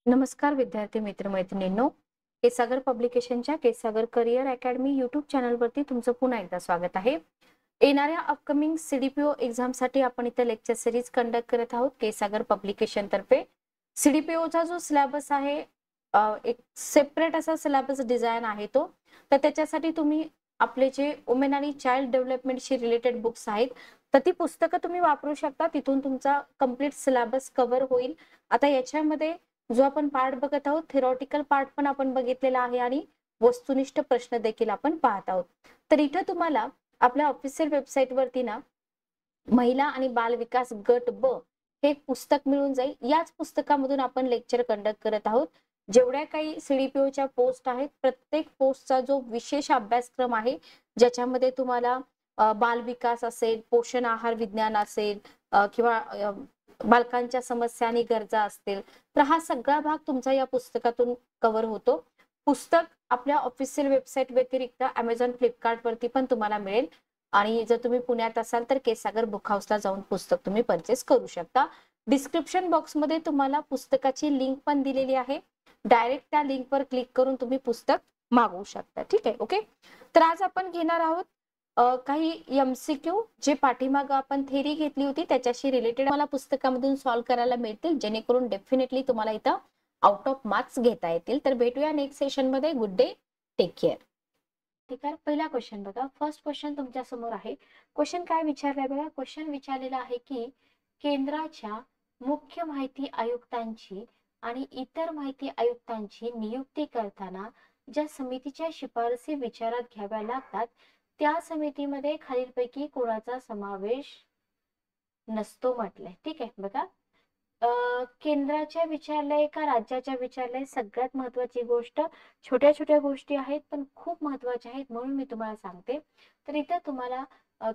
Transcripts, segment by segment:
नमस्कार विद्यार्थी मित्र मैत्रिणींनो, केसागर पब्लिकेशनच्या केसागर करिअर अकॅडमी युट्यूब चॅनलवरती तुमचं पुन्हा एकदा स्वागत आहे. येणाऱ्या अपकमिंग सीडीपीओ एक्झामसाठी आपण इथे लेक्चर सिरीज कंडक्ट करत आहोत केसागर पब्लिकेशन तर्फे. सीडीपीओचा जो सिलेबस आहे एक सेपरेट असा सिलेबस डिझाइन आहे तो. तर त्याच्यासाठी तुम्ही आपले जे वुमेन आणि चाइल्ड डेव्हलपमेंटशी रिलेटेड बुक्स आहेत तर ती पुस्तकं तुम्ही वापरू शकता. तिथून तुमचा कंप्लीट सिलेबस कव्हर होईल. आता याच्यामध्ये जो आपण पार्ट बघत आहोत थेरॉटिकल पार्ट पण आपण बघितलेला आहे आणि वस्तुनिष्ठ प्रश्न देखील आपण पाहत आहोत. तर इथं तुम्हाला आपल्या ऑफिशियल वेबसाईट वरती ना महिला आणि बाल विकास गट ब हे एक पुस्तक मिळून जाईल. याच पुस्तकामधून आपण लेक्चर कंडक्ट करत आहोत. जेवढ्या काही सीडीपीओच्या पोस्ट आहेत प्रत्येक पोस्टचा जो विशेष अभ्यासक्रम आहे ज्याच्यामध्ये तुम्हाला बाल विकास असेल, पोषण आहार विज्ञान असेल किंवा बालकांच्या समस्या आणि गरजा असतील तर हा सगळा भाग तुमचा या पुस्तकातून कव्हर होतो. पुस्तक आपल्या ऑफिशियल वेबसाईट व्यतिरिक्त Amazon, फ्लिपकार्ट वरती पण तुम्हाला मिळेल आणि जर तुम्ही पुण्यात असाल तर केसागर बुक हाऊसला जाऊन पुस्तक तुम्ही परचेस करू शकता. डिस्क्रिप्शन बॉक्स मध्ये तुम्हाला पुस्तकाची लिंक पण दिलेली आहे. डायरेक्ट त्या लिंकवर क्लिक करून तुम्ही पुस्तक मागवू शकता. ठीक आहे, ओके. तर आज आपण घेणार आहोत काही एमसीक्यू जे पाठीमागं आपण थेरी घेतली होती त्याच्याशी रिलेटेड मला पुस्तकामधून सॉल्व्ह करायला मिळतील, जेणेकरून डेफिनेटली तुम्हाला इथं आउट ऑफ मार्क्स घेता येतील. तर भेटूया नेक्स्ट सेशन मध्ये. Good day, take care. ठीक आहे, पहिला क्वेश्चन बघा. फर्स्ट क्वेश्चन तुमच्या समोर आहे. क्वेश्चन काय विचारलाय बघा. क्वेश्चन विचारलेला आहे की केंद्राच्या मुख्य माहिती आयुक्तांची आणि इतर माहिती आयुक्तांची नियुक्ती करताना ज्या समितीच्या शिफारसी विचारात घ्याव्या लागतात त्या समितीमध्ये खालीलपैकी कोणाचा समावेश नसतो म्हटलंय. ठीक आहे बघा. केंद्राच्या विचारलंय का राज्याच्या विचारलंय, सगळ्यात महत्वाची गोष्ट. छोट्या छोट्या गोष्टी आहेत पण खूप महत्वाच्या आहेत म्हणून मी तुम्हाला सांगते. तर इथं तुम्हाला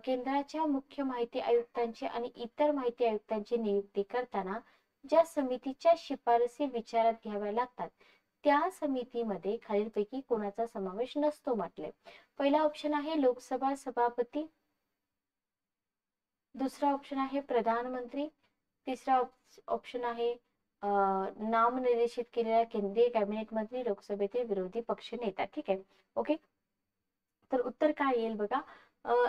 केंद्राच्या मुख्य माहिती आयुक्तांची आणि इतर माहिती आयुक्तांची नियुक्ती करताना ज्या समितीच्या शिफारसी विचारात घ्याव्या लागतात त्या समितीमध्ये खालीलपैकी कोणाचा समावेश नसतो म्हटले. पहिला ऑप्शन आहे लोकसभा सभापती, दुसरा ऑप्शन आहे प्रधानमंत्री, तिसरा ऑप्शन आहे नामनिर्देशित केलेला केंद्रीय कॅबिनेट मंत्री, लोकसभेतील विरोधी पक्ष नेता. ठीक आहे, ओके. तर उत्तर काय येईल बघा.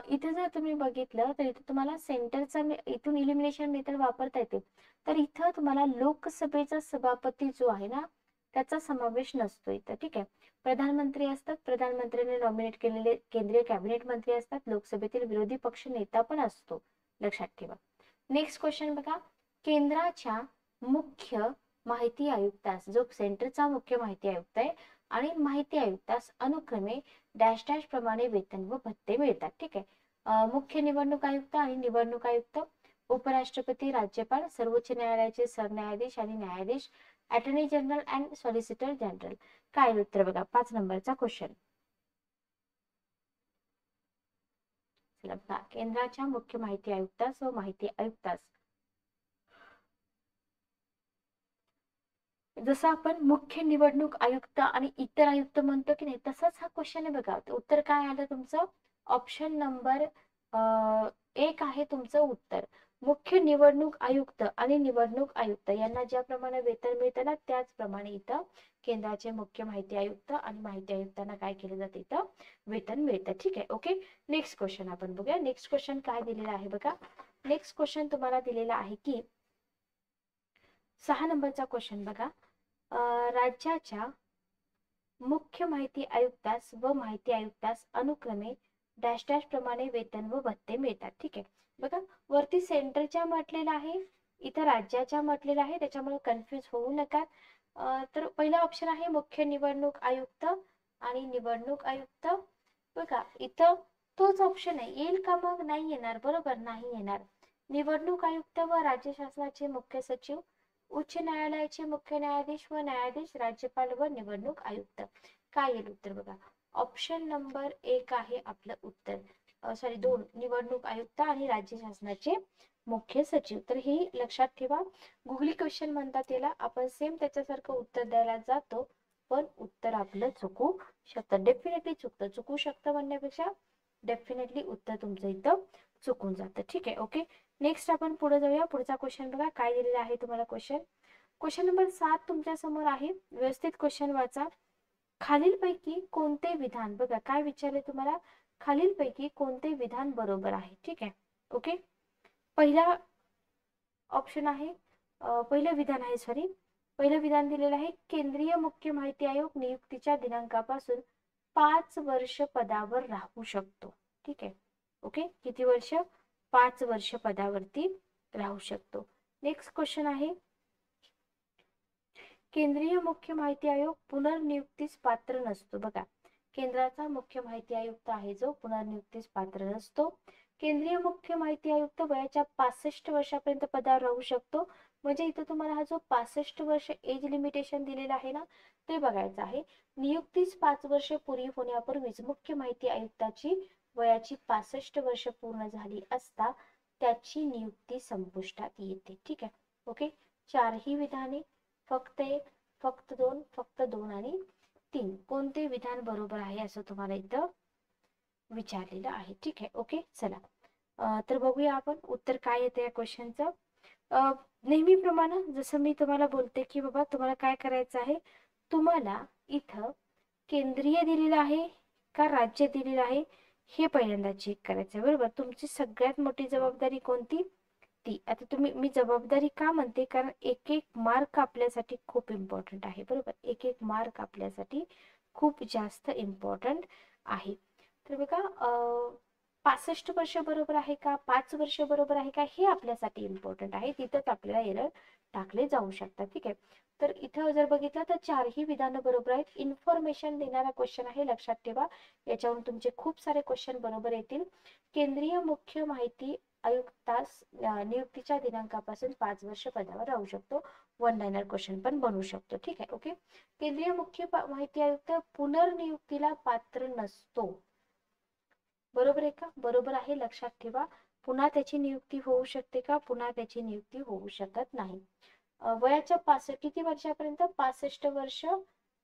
इथे जर तुम्ही बघितलं तर इथे तुम्हाला सेंटरचा इथून इलिमिनेशन मेथड वापरता येते. तर इथं तुम्हाला लोकसभेचा सभापती जो आहे ना त्याचा समावेश नसतो इथं. ठीक आहे, प्रधानमंत्री असतात, प्रधानमंत्र्यांनी नॉमिनेट केलेले केंद्रीय कॅबिनेट मंत्री असतात, लोकसभेतील विरोधी पक्ष नेता पण असतो, लक्षात ठेवा. नेक्स्ट क्वेश्चन बघा. केंद्राच्या मुख्य माहिती आयुक्तास, जो सेंटरचा मुख्य माहिती आयुक्त आहे, आणि माहिती आयुक्तास अनुक्रमे डॅश डॅश प्रमाणे वेतन व भत्ते मिळतात. ठीक आहे. मुख्य निवडणूक आयुक्त आणि निवडणूक आयुक्त, उपराष्ट्रपती, राज्यपाल, सर्वोच्च न्यायालयाचे सरन्यायाधीश आणि न्यायाधीश, attorney general and solicitor general. काय उत्तर बघा 5 नंबरचा क्वेश्चन. केंद्राच्या मुख्य माहिती आयुक्तास व माहिती आयुक्तास, जसं आपण मुख्य निवडणूक आयुक्त आणि इतर आयुक्त म्हणतो की नाही तसंच हा क्वेश्चन आहे बघा. उत्तर काय आलं तुमचं? ऑप्शन नंबर 1 आहे तुमचं उत्तर. मुख्य निवडणूक आयुक्त आणि निवडणूक आयुक्त यांना ज्याप्रमाणे वेतन मिळतं ना त्याचप्रमाणे इथं केंद्राचे मुख्य माहिती आयुक्त आणि माहिती आयुक्तांना काय केलं जातं इथं वेतन मिळतं. ठीक आहे, ओके. नेक्स्ट क्वेश्चन आपण बघूया. नेक्स्ट क्वेश्चन काय दिलेला आहे बघा. नेक्स्ट क्वेश्चन तुम्हाला दिलेला आहे की 6 नंबरचा क्वेश्चन बघा. राज्याच्या मुख्य माहिती आयुक्तास व माहिती आयुक्तास अनुक्रमे डॅश डॅश प्रमाणे वेतन व भत्ते मिळतात. ठीक आहे बघा. वरती सेंटरच्या म्हटलेलं आहे, इथं राज्याच्या म्हटलेलं आहे, त्याच्यामुळे कन्फ्युज होऊ नका. तर पहिला ऑप्शन आहे मुख्य निवडणूक आयुक्त आणि निवडणूक आयुक्त. बघा इथं तोच ऑप्शन आहे, येईल का मग? नाही येणार, बरोबर, नाही येणार. निवडणूक आयुक्त व राज्य शासनाचे मुख्य सचिव, उच्च न्यायालयाचे मुख्य न्यायाधीश व न्यायाधीश, राज्यपाल व निवडणूक आयुक्त. काय येईल उत्तर बघा. ऑप्शन नंबर 1 आहे आपलं उत्तर. सॉरी 2, निवडणूक आयुक्त आणि राज्य शासनाचे मुख्य सचिव. तर ही लक्षात ठेवा. गुगली क्वेश्चन म्हणतात याला. आपण सेम त्याच्यासारखं उत्तर द्यायला जातो पण उत्तर आपलं चुकू शकतं. डेफिनेटली चुकतं, चुकू शकतं म्हणण्यापेक्षा डेफिनेटली उत्तर तुमचं इथं चुकून जातं. ठीक आहे, ओके. नेक्स्ट आपण पुढे जाऊया. पुढचा क्वेश्चन बघा काय दिलेला आहे तुम्हाला क्वेश्चन. क्वेश्चन नंबर 7 तुमच्या समोर आहे, व्यवस्थित क्वेश्चन वाचा. खालीलपैकी कोणते विधान, बघा काय विचारले तुम्हाला, खालीलपैकी कोणते विधान बरोबर आहे. ठीक आहे, ओके. पहिला ऑप्शन आहे, पहिलं विधान आहे, सॉरी, पहिलं विधान दिलेलं आहे, केंद्रीय मुख्य माहिती आयोग नियुक्तीच्या दिनांकापासून 5 वर्ष पदावर राहू शकतो. ठीक आहे, ओके. किती वर्ष? 5 वर्ष पदावरती राहू शकतो. नेक्स्ट क्वेश्चन आहे, केंद्रीय मुख्य माहिती आयोग पुनर्नियुक्तीस पात्र नसतो. बघा, केंद्राचा मुख्य माहिती आयुक्त आहे जो पुनर्नियुक्तीस पात्र नसतो. केंद्रीय मुख्य माहिती आयुक्त वयाच्या 65 वर्षापर्यंत पदावर राहू शकतो. म्हणजे इथं तुम्हाला हा जो 65 वर्ष एज लिमिटेशन दिलेला आहे ना, ते बघायचं आहे. नियुक्तीस 5 वर्ष पूर्वी होण्यापूर्वीच मुख्य माहिती आयुक्ताची वयाची 65 वर्ष पूर्ण झाली असता त्याची नियुक्ती संपुष्टात येते. ठीक आहे, ओके. चारही विधाने, फक्त एक, फक्त दोन, फक्त दोन आणि 3, कोणते विधान बरोबर आहे असं तुम्हाला इथं विचारलेलं आहे. ठीक आहे, ओके. चला तर बघूया आपण उत्तर काय येतं या क्वेश्चनचं. नेहमीप्रमाणे जसं मी तुम्हाला बोलते की बाबा तुम्हाला काय करायचं आहे, तुम्हाला इथं केंद्रीय दिलेलं आहे का राज्य दिलेलं आहे हे पहिल्यांदा चेक करायचं आहे, बरोबर. तुमची सगळ्यात मोठी जबाबदारी कोणती? ती. आता तुम्ही, मी जबाबदारी का म्हणते, कारण एक एक मार्क आपल्यासाठी खूप इम्पॉर्टंट आहे, बरोबर. एक एक मार्क आपल्यासाठी खूप जास्त इम्पॉर्टंट आहे. तर बघा 65 वर्ष बरोबर आहे का, 5 वर्ष बरोबर आहे का, हे आपल्यासाठी इम्पॉर्टंट आहे. तिथंच आपल्याला एरर टाकले जाऊ शकतात. ठीक आहे, तर इथं जर बघितलं तर चारही विधानं बरोबर आहेत. इन्फॉर्मेशन देणारा क्वेश्चन आहे, लक्षात ठेवा. याच्यावरून तुमचे खूप सारे क्वेश्चन बरोबर येतील. केंद्रीय मुख्य माहिती आयुक्तास नियुक्तीच्या दिनांकापासून 5 वर्ष पदावर राहू शकतो. वन लाइनर क्वेश्चन पण बनवू शकतो. ठीक आहे, ओके. केंद्रीय मुख्य माहिती आयुक्त पुनर्नियुक्तीला पात्र नसतो. बरोबर आहे का? बरोबर आहे, लक्षात ठेवा. पुन्हा त्याची नियुक्ती होऊ शकते का? पुन्हा त्याची नियुक्ती होऊ शकत नाही. वयाच्या 65 किती वर्षापर्यंत? 65 वर्ष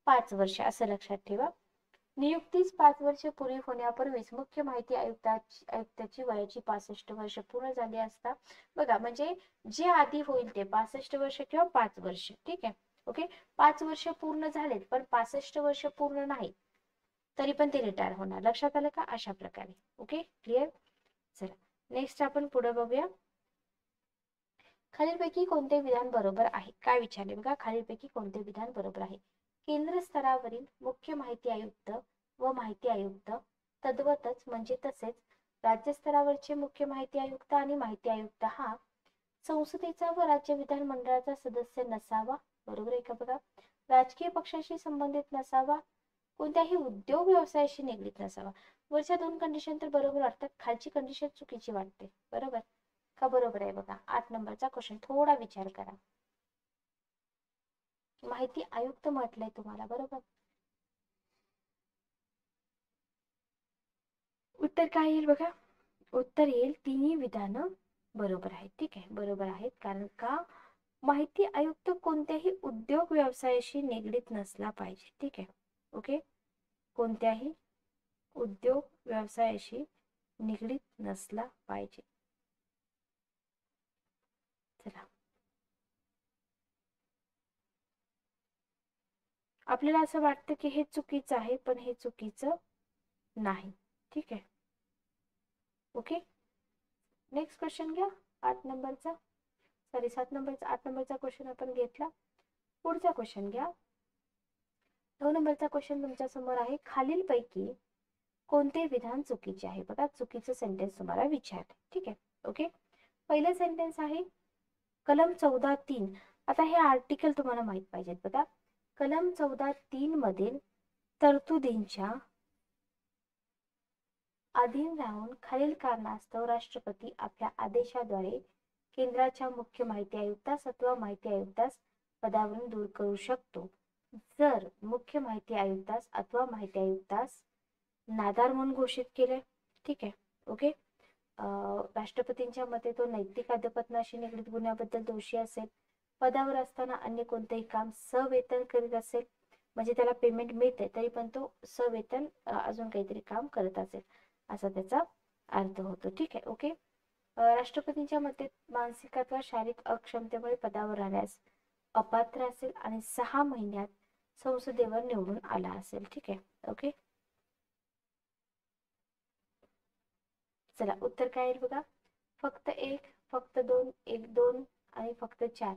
5 वर्ष असं लक्षात ठेवा. नियुक्तीस 5 वर्ष पूर्वी होण्यापूर्वीच मुख्य माहिती आयुक्ताची वयाची 65 वर्ष पूर्ण झाली असता. बघा, म्हणजे जे आधी होईल ते 65 वर्ष किंवा 5 वर्ष. ठीक आहे, ओके. 5 वर्ष पूर्ण झालेत पण 65 वर्ष पूर्ण नाही, तरी पण ते रिटायर होणार. लक्षात आलं का? अशा प्रकारे. Okay, clear. चला नेक्स्ट आपण पुढे बघूया. खालीलपैकी कोणते विधान बरोबर आहे? काय विचारले बघा, खालीलपैकी कोणते विधान बरोबर आहे? केंद्र स्तरावरील मुख्य माहिती आयुक्त व माहिती आयुक्त तद्वतच म्हणजे तसेच राज्य स्तरावरचे मुख्य माहिती आयुक्त आणि माहिती आयुक्त हा संसदेचा व राज्य विधानमंडळाचा सदस्य नसावा. बरोबर आहे का? बघा, राजकीय पक्षाशी संबंधित नसावा, कोणत्याही उद्योग व्यवसायाशी निगडीत नसावा. वरच्या दोन कंडिशन तर बरोबर वाटतात, खालची कंडिशन चुकीची वाटते. बरोबर का? बरोबर आहे. बघा 8 नंबरचा क्वेश्चन, थोडा विचार करा. माहिती आयुक्त म्हटलंय तुम्हाला, बरोबर. उत्तर काय येईल बघा? उत्तर येईल तिन्ही विधानं बरोबर आहेत. ठीक आहे, बरोबर आहेत. कारण का? माहिती आयुक्त कोणत्याही उद्योग व्यवसायाशी निगडीत नसला पाहिजे. ठीक आहे, ओके. कोणत्याही उद्योग व्यवसायाशी निगडीत नसला पाहिजे. चला, आपल्याला असं वाटतं की हे चुकीचं आहे, पण हे चुकीचं नाही. ठीक आहे, ओके. नेक्स्ट क्वेश्चन घ्या, 8 नंबरचा, सॉरी 7 नंबरचा, 8 नंबरचा क्वेश्चन आपण घेतला. पुढचा क्वेश्चन घ्या. 9 नंबरचा क्वेश्चन तुमच्या समोर आहे. खालीलपैकी कोणते विधान चुकीचे आहे? बघा, चुकीचं सेंटेन्स तुम्हाला विचारले. ठीक आहे, ओके. पहिलं सेंटेन्स आहे कलम 14(3). आता हे आर्टिकल तुम्हाला माहित पाहिजेत. बघा, कलम 14(3) मधील तरतुदींच्या अधीन राहून खालील कारणास्तव राष्ट्रपती आपल्या आदेशाद्वारे केंद्राच्या मुख्य माहिती आयुक्तास अथवा माहिती आयुक्तास पदावरून दूर करू शकतो. जर मुख्य माहिती आयुक्तास अथवा माहिती आयुक्तास नादार म्हणून घोषित केले. ठीक आहे, ओके. राष्ट्रपतींच्या मते तो नैतिक अधपतनाशी निगडीत गुन्ह्याबद्दल दोषी असेल, पदावर असताना अन्य कोणतेही काम सवेतन करीत असेल, म्हणजे त्याला पेमेंट मिळते तरी पण तो सवेतन अजून काहीतरी काम करत असेल, असा त्याचा अर्थ होतो. ठीक आहे, ओके. राष्ट्रपतींच्या मते मानसिक अथवा शारीरिक अक्षमतेमुळे पदावर राहण्यास अपात्र असेल आणि 6 महिन्यात संसदेवर निवडून आला असेल. ठीक आहे. ओके, चला उत्तर काय येईल बघा. फक्त 1, फक्त 2, 1 2 आणि फक्त 4.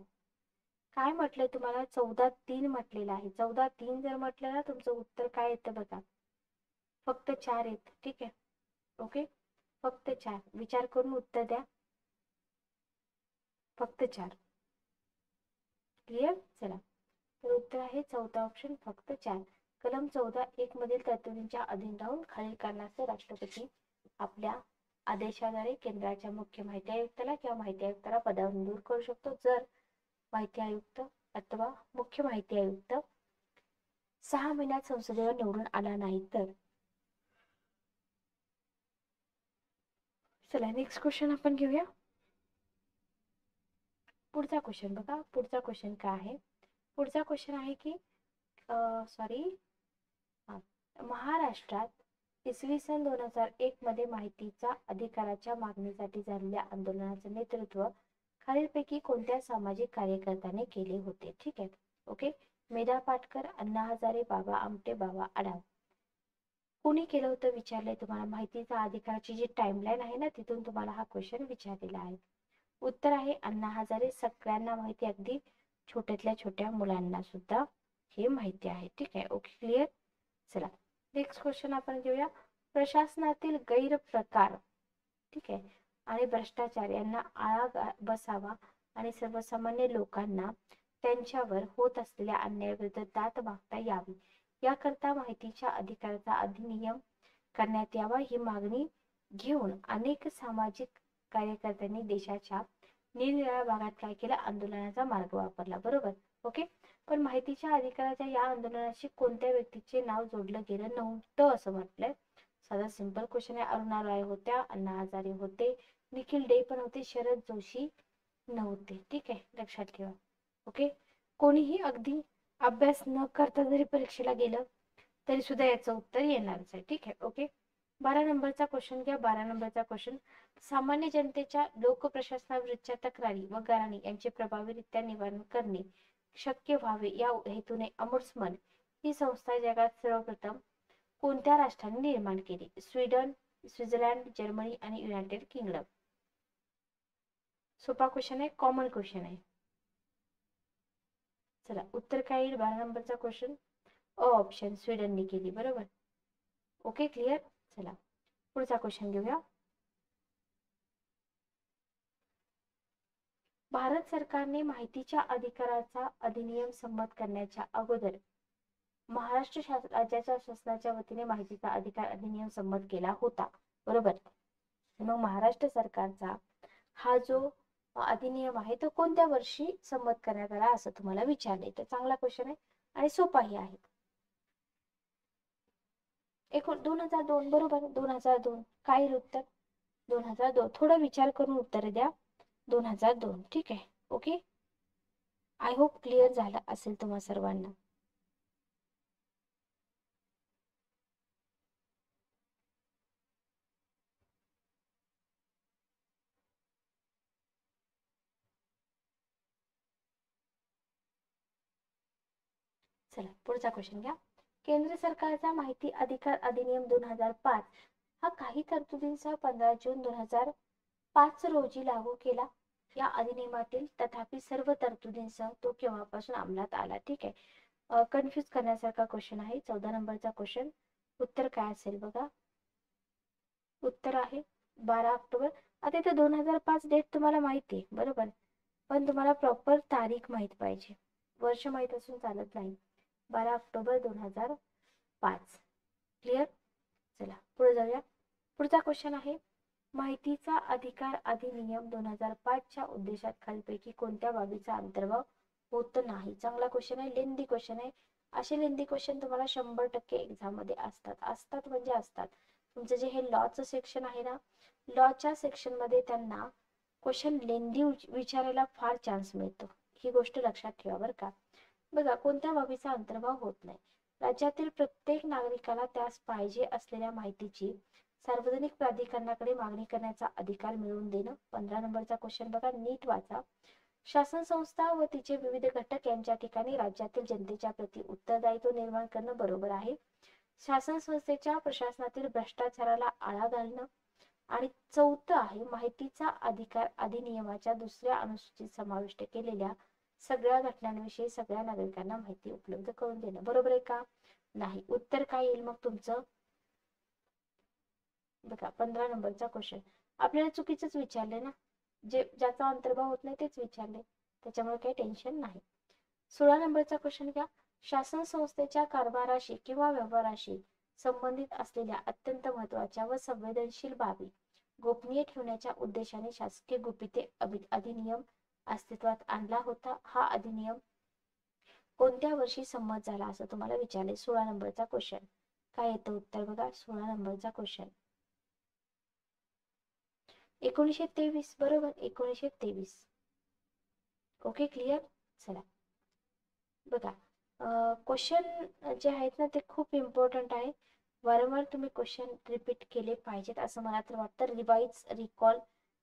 काय म्हटलंय तुम्हाला? 14-3 म्हटलेलं आहे. 14-3 जर म्हटलं ना, तुमचं उत्तर काय येतं बघा. फक्त 4 येत. ठीक आहे. ओके, फक्त 4. विचार करून उत्तर द्या. फक्त 4. क्लिअर. चला, तर उत्तर आहे चौथा ऑप्शन, फक्त 4. कलम 14(1) मधील तरतुदींच्या अधीन राहून खालील कारणास्तव राष्ट्रपती आपल्या आदेशाद्वारे केंद्राच्या मुख्य माहिती आयुक्ताला किंवा माहिती आयुक्ताला पदावरून दूर करू शकतो. जर माहिती आयुक्त अथवा मुख्य माहिती आयुक्त 6 महिन्यात संसदेवर निवडून आला नाही तर. चला नेक्स्ट क्वेश्चन आपण घेऊया. पुढचा क्वेश्चन बघा. पुढचा क्वेश्चन काय आहे? पुढचा क्वेश्चन आहे की महाराष्ट्रात इसवी सन 2001 मध्ये माहितीचा अधिकाराच्या मागणीसाठी झालेल्या आंदोलनाचे नेतृत्व खालीलपैकी कोणत्या सामाजिक कार्यकर्त्याने केले होते? ठीक आहे. ओके, मेधा पाटकर, अण्णा हजारे, बाबा आमटे, बाबा आढाव. कोणी केलं होतं विचारलंय तुम्हाला. माहितीचा अधिकाराची जी टाइमलाईन आहे ना, तिथून तुम्हाला हा क्वेश्चन विचारलेला आहे. उत्तर आहे अण्णा हजारे. सगळ्यांना माहिती, अगदी छोट्यातल्या छोट्या मुलांना सुद्धा हे माहिती आहे. ठीक आहे. Okay, clear. चला नेक्स्ट क्वेश्चन आपण घेऊया. प्रशासनातील गैरप्रकार, ठीक आहे, आणि भ्रष्टाचार यांना आळा बसावा आणि सर्वसामान्य लोकांना त्यांच्यावर होत असलेल्या अन्यायाविरुद्ध दाद मागता यावी याकरता माहितीच्या अधिकाराचा अधिनियम करण्यात यावा ही मागणी घेऊन अनेक सामाजिक कार्यकर्त्यांनी देशाच्या निरनिराळ्या भागात काय केलं? आंदोलनाचा मार्ग वापरला. बरोबर. ओके, पण माहितीच्या अधिकाराच्या या आंदोलनाशी कोणत्या व्यक्तीचे नाव जोडलं गेलं नव्हतं असं म्हटलंय. साधा सिंपल क्वेश्चन आहे. अरुणा रॉय होत्या, अण्णा हजारे होते, निखिल डे पण होते, शरद जोशी नव्हते. ठीक आहे, लक्षात ठेवा. ओके, कोणीही अगदी अभ्यास न करता जरी परीक्षेला गेलं तरी सुद्धा याचं उत्तर येणारच आहे. ठीक आहे. ओके, 12 नंबरचा क्वेश्चन घ्या. 12 नंबरचा क्वेश्चन. सामान्य जनतेच्या लोकप्रशासनाविरुद्धच्या तक्रारी व गाऱ्हाणी यांचे प्रभावीरित्या निवारण करणे शक्य व्हावे या हेतूने अमुड्समन ही संस्था जगात सर्वप्रथम कोणत्या राष्ट्राने निर्माण केली? स्वीडन, स्वित्झर्लंड, जर्मनी आणि युनायटेड किंगडम. सोपा क्वेश्चन आहे, कॉमन क्वेश्चन आहे. चला उत्तर काय येईल 12 नंबरचा क्वेश्चन? अ ऑप्शन, स्वीडनने केली. बरोबर. Okay, clear. चला पुढचा क्वेश्चन घेऊया. भारत सरकारने माहितीच्या अधिकाराचा अधिनियम संमत करण्याच्या अगोदर महाराष्ट्र राज्याच्या शासनाच्या वतीने माहितीचा अधिकार अधिनियम संमत केला होता. बरोबर. मग महाराष्ट्र सरकारचा हा जो अधिनियम आहे तो कोणत्या वर्षी संमत करण्यात आला असं तुम्हाला विचारले. तर चांगला क्वेश्चन आहे आणि सोपाही आहे. 2002. बरोबर, 2002. काय येईल उत्तर? 2002. थोडा विचार करून उत्तर द्या. 2002. ठीक आहे. ओके, आय होप क्लिअर झालं असेल तुम्हा सर्वांना. चला पुढचा क्वेश्चन घ्या. केंद्र सरकारचा माहिती अधिकार अधिनियम 2005 हा काही तरतुदींसह 15 जून 2005 रोजी लागू केला. या अधिनियमातील तथापि सर्व तरतुदींसह तो केव्हापासून अंमलात आला? ठीक आहे. कन्फ्युज करण्यासारखा क्वेश्चन आहे. 14 नंबरचा क्वेश्चन. उत्तर काय असेल बघा. उत्तर आहे 12 ऑक्टोबर. आता इथे 2005 डेट तुम्हाला माहिती आहे. बरोबर, पण तुम्हाला प्रॉपर तारीख माहित पाहिजे. वर्ष माहित असून चालत नाही. 12 ऑक्टोबर 2005. क्लिअर. चला पुढे जाऊया. पुढचा क्वेश्चन आहे. माहितीचा अधिकार अधिनियम 2005 च्या उद्देशात खालीलपैकी कोणत्या बाबीचा अंतर्भाव होत नाही? चांगला क्वेश्चन आहे, लेंदी क्वेश्चन आहे. असे लेंदी क्वेश्चन तुम्हाला 100% एक्झाम मध्ये असतात म्हणजे असतात. तुमचं जे हे लॉचं सेक्शन आहे ना, लॉच्या सेक्शन मध्ये त्यांना क्वेश्चन लेंदी विचारायला फार चान्स मिळतो. ही गोष्ट लक्षात ठेवा बरं का. बघा, कोणत्या बाबीचा अंतर्भाव होत नाही? राज्यातील प्रत्येक नागरिकाला त्यास पाहिजे असलेल्या माहितीची सार्वजनिक प्राधिकरणाकडे मागणी करण्याचा अधिकार मिळवून देणं. 15 नंबरचा क्वेश्चन बघा, नीट वाचा. शासन संस्था व तिचे विविध घटक यांच्या ठिकाणी राज्यातील जनतेच्या प्रति उत्तरदायित्व निर्माण करणं बरोबर आहे. शासन संस्थेच्या प्रशासनातील भ्रष्टाचाराला आळा घालणं. आणि चौथं आहे माहितीचा अधिकार अधिनियमाच्या 2ऱ्या अनुसूचीत समाविष्ट केलेल्या सगळ्या घटनांविषयी सगळ्या नागरिकांना माहिती उपलब्ध करून देणं. बरोबर आहे का? नाही. उत्तर काय येईल मग तुमचं? बघा 15 नंबरचा क्वेश्चन आपल्याला चुकीचंच विचारले ना, ज्याचा अंतर्भाव होत नाही तेच विचारले, त्याच्यामुळे काही टेन्शन नाही. 16 नंबरचा क्वेश्चन घ्या. शासन संस्थेच्या कारभाराशी किंवा व्यवहाराशी संबंधित असलेल्या अत्यंत महत्वाच्या व संवेदनशील बाबी गोपनीय ठेवण्याच्या उद्देशाने शासकीय गुपिते अधिनियम अस्तित्वात आणला होता. हा अधिनियम कोणत्या वर्षी संमत झाला असं तुम्हाला विचारले. 16 नंबरचा क्वेश्चन काय येतं उत्तर बघा. 16 नंबरचा क्वेश्चन 1923. बरोबर, 1923. Okay, clear. चला बघा, क्वेश्चन जे आहेत ना ते खूप इम्पॉर्टंट आहे. वारंवार तुम्ही क्वेश्चन रिपीट केले पाहिजेत असं मला तर वाटतं. रिवाइज रिकॉल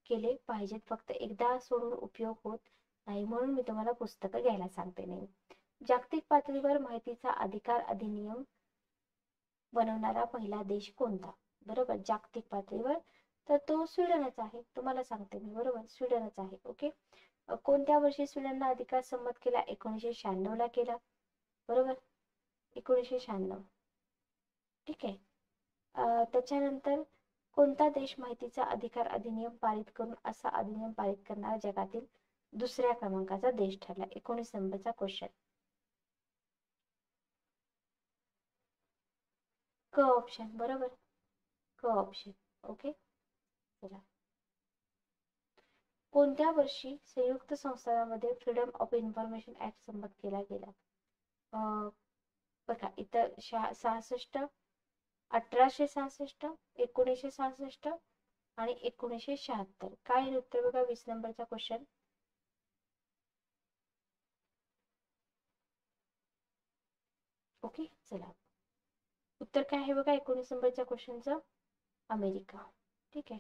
केले पाहिजेत. फक्त एकदा सोडून उपयोग होत नाही, म्हणून मी तुम्हाला पुस्तकं घ्यायला सांगते नाही. जागतिक पातळीवर माहितीचा अधिकार अधिनियम बनवणारा पहिला देश कोणता? बरोबर, जागतिक पातळीवर तर तो स्वीडनच आहे. तुम्हाला सांगते मी. बरोबर, स्वीडनच आहे. ओके. कोणत्या वर्षी स्वीडनला अधिकार संमत केला? 1996 ला केला. बरोबर, 1996. ठीक आहे. त्याच्यानंतर कोणता देश माहितीचा अधिकार अधिनियम पारित करून असा अधिनियम पारित करणारा जगातील 2ऱ्या क्रमांकाचा देश ठरला? 19 नंबरचा क्वेश्चन क ऑप्शन. बरोबर, क ऑप्शन. ओके. चला, कोणत्या वर्षी संयुक्त संस्थानामध्ये फ्रीडम ऑफ इन्फॉर्मेशन ऍक्ट संमत केला गेला? बघा इथं 66, 1866, 1966 आणि 1976. काय उत्तर बघा 20 नंबरचा क्वेश्चन. ओके. चला, उत्तर काय आहे बघा 19 नंबरच्या क्वेश्चनचं? अमेरिका. ठीक आहे.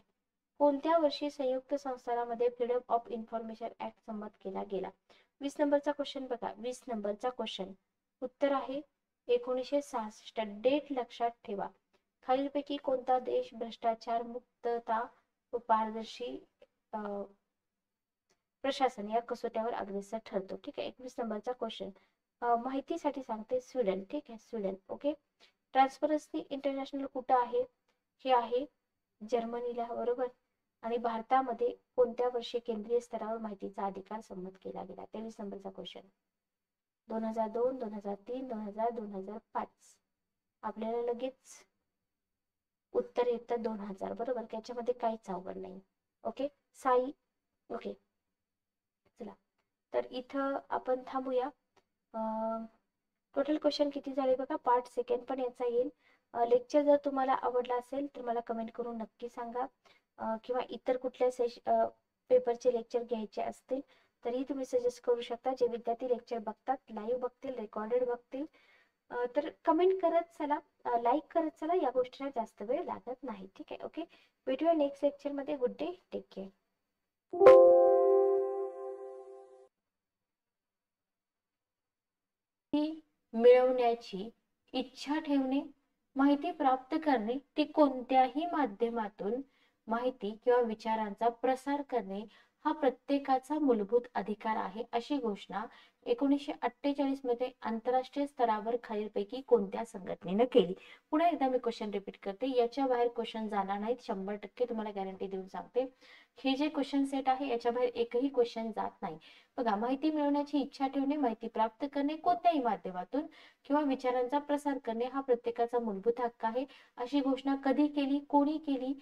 कोणत्या वर्षी संयुक्त संस्थानामध्ये फ्रीडम ऑफ इन्फॉर्मेशन ऍक्ट संमत केला गेला? 20 नंबरचा क्वेश्चन बघा. 20 नंबरचा क्वेश्चन उत्तर आहे 1966. डेट लक्षात ठेवा. खालीलपैकी कोणता देश भ्रष्टाचार मुक्तता व पारदर्शी प्रशासन या कसोट्यावर अग्रेसर ठरतो? ठीक आहे. 21 नंबरचा क्वेश्चन माहितीसाठी सांगते. स्वीडन. ठीक आहे, स्वीडन. ओके. ट्रान्सपरन्सी इंटरनॅशनल कुठं आहे? हे आहे जर्मनीला. बरोबर. आणि भारतामध्ये कोणत्या वर्षी केंद्रीय स्तरावर माहितीचा अधिकार संमत केला गेला? 23 नंबरचा क्वेश्चन. 2002, 2003, 2000, 2005. आपल्याला लगेच उत्तर येतं 2000. बरोबर, त्याच्यामध्ये काहीच अवघड नाही. ओके साई. ओके. चला, तर इथं आपण थांबूया. टोटल क्वेश्चन किती झाले बघा. पार्ट सेकंड पण याचा येईल. लेक्चर जर तुम्हाला आवडला असेल तर मला कमेंट करून नक्की सांगा. किंवा इतर कुठल्या पेपरचे लेक्चर घ्यायचे असतील तरी तुम्ही सजेस्ट करू शकता. जे विद्यार्थी लेक्चर बघतात, लाईव्ह बघतील, रेकॉर्डेड बघतील, तर कमेंट करत चला, लाईक करत चला. या गोष्टीला जास्त वेळ लागत नाही. ठीक आहे. ओके, भेटूया नेक्स्ट लेक्चर मध्ये. Good day, take care. मिळवण्याची इच्छा ठेवणे, माहिती प्राप्त करणे, ती कोणत्याही माध्यमातून माहिती किंवा विचारांचा प्रसार करणे हा प्रत्येकाचा मूलभूत अधिकार आहे, अशी घोषणा 1948 मध्ये आंतरराष्ट्रीय स्तरावर खालीलपैकी कोणत्या संघटनेनं केली? पुन्हा एकदा मी क्वेश्चन रिपीट करते. याच्या बाहेर क्वेश्चन जाणार नाहीत, 100% तुम्हाला गॅरंटी देऊन सांगते. हे जे क्वेश्चन सेट आहे याच्या बाहेर एकही क्वेश्चन जात नाही. बघा, माहिती मिळवण्याची इच्छा ठेवणे, माहिती प्राप्त करणे, कोणत्याही माध्यमातून किंवा विचारांचा प्रसार करणे हा प्रत्येकाचा मूलभूत हक्क आहे, अशी घोषणा कधी केली, कोणी केली,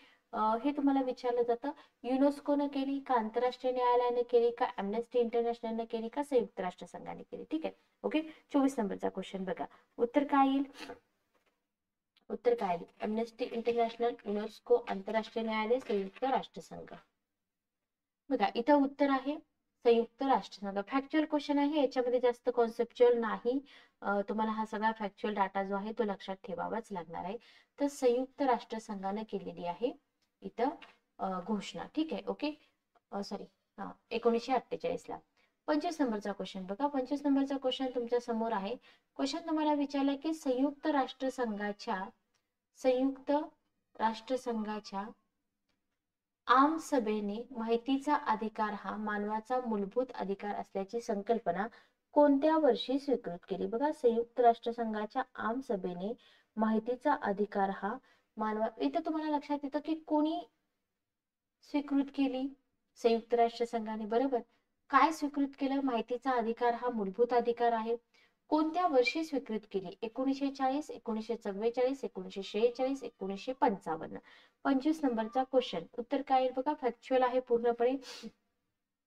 हे तुम्हाला विचारलं जातं. युनेस्कोनं केली का, आंतरराष्ट्रीय न्यायालयाने केली का, अमनेस्टी इंटरनॅशनलने केली का, संयुक्त राष्ट्र संघाने केली? ठीक आहे. ओके. 24 नंबरचा क्वेश्चन बघा. उत्तर काय येईल? उत्तर काय येईल? अमनेस्टी इंटरनॅशनल, युनेस्को, आंतरराष्ट्रीय न्यायालय, संयुक्त राष्ट्रसंघ. बघा इथं उत्तर आहे संयुक्त राष्ट्रसंघ. फॅक्च्युअल क्वेश्चन आहे, याच्यामध्ये जास्त कॉन्सेप्च्युअल नाही. तुम्हाला हा सगळा फॅक्च्युअल डाटा जो आहे तो लक्षात ठेवावाच लागणार आहे. तर संयुक्त राष्ट्रसंघाने केलेली आहे इथं घोषणा. ठीक आहे. ओके. सॉरी, 1948 ला. 25 नंबरचा क्वेश्चन बघा. 25 नंबरचा क्वेश्चन तुमच्या समोर आहे. क्वेश्चन तुम्हाला विचारला की संयुक्त राष्ट्रसंघाच्या आमसभेने माहितीचा अधिकार हा मानवाचा मूलभूत अधिकार असल्याची संकल्पना कोणत्या वर्षी स्वीकृत केली? बघा, संयुक्त राष्ट्रसंघाच्या आमसभेने माहितीचा अधिकार हा इथं तुम्हाला लक्षात येतं की कोणी स्वीकृत केली? संयुक्त राष्ट्रसंघाने, बरोबर. काय स्वीकृत केलं? माहितीचा अधिकार हा मूलभूत अधिकार आहे. कोणत्या वर्षी स्वीकृत केली? 1940, 1944, 1946, 1955. 25 नंबरचा क्वेश्चन. उत्तर काय येईल बघा, फॅक्च्युअल आहे पूर्णपणे.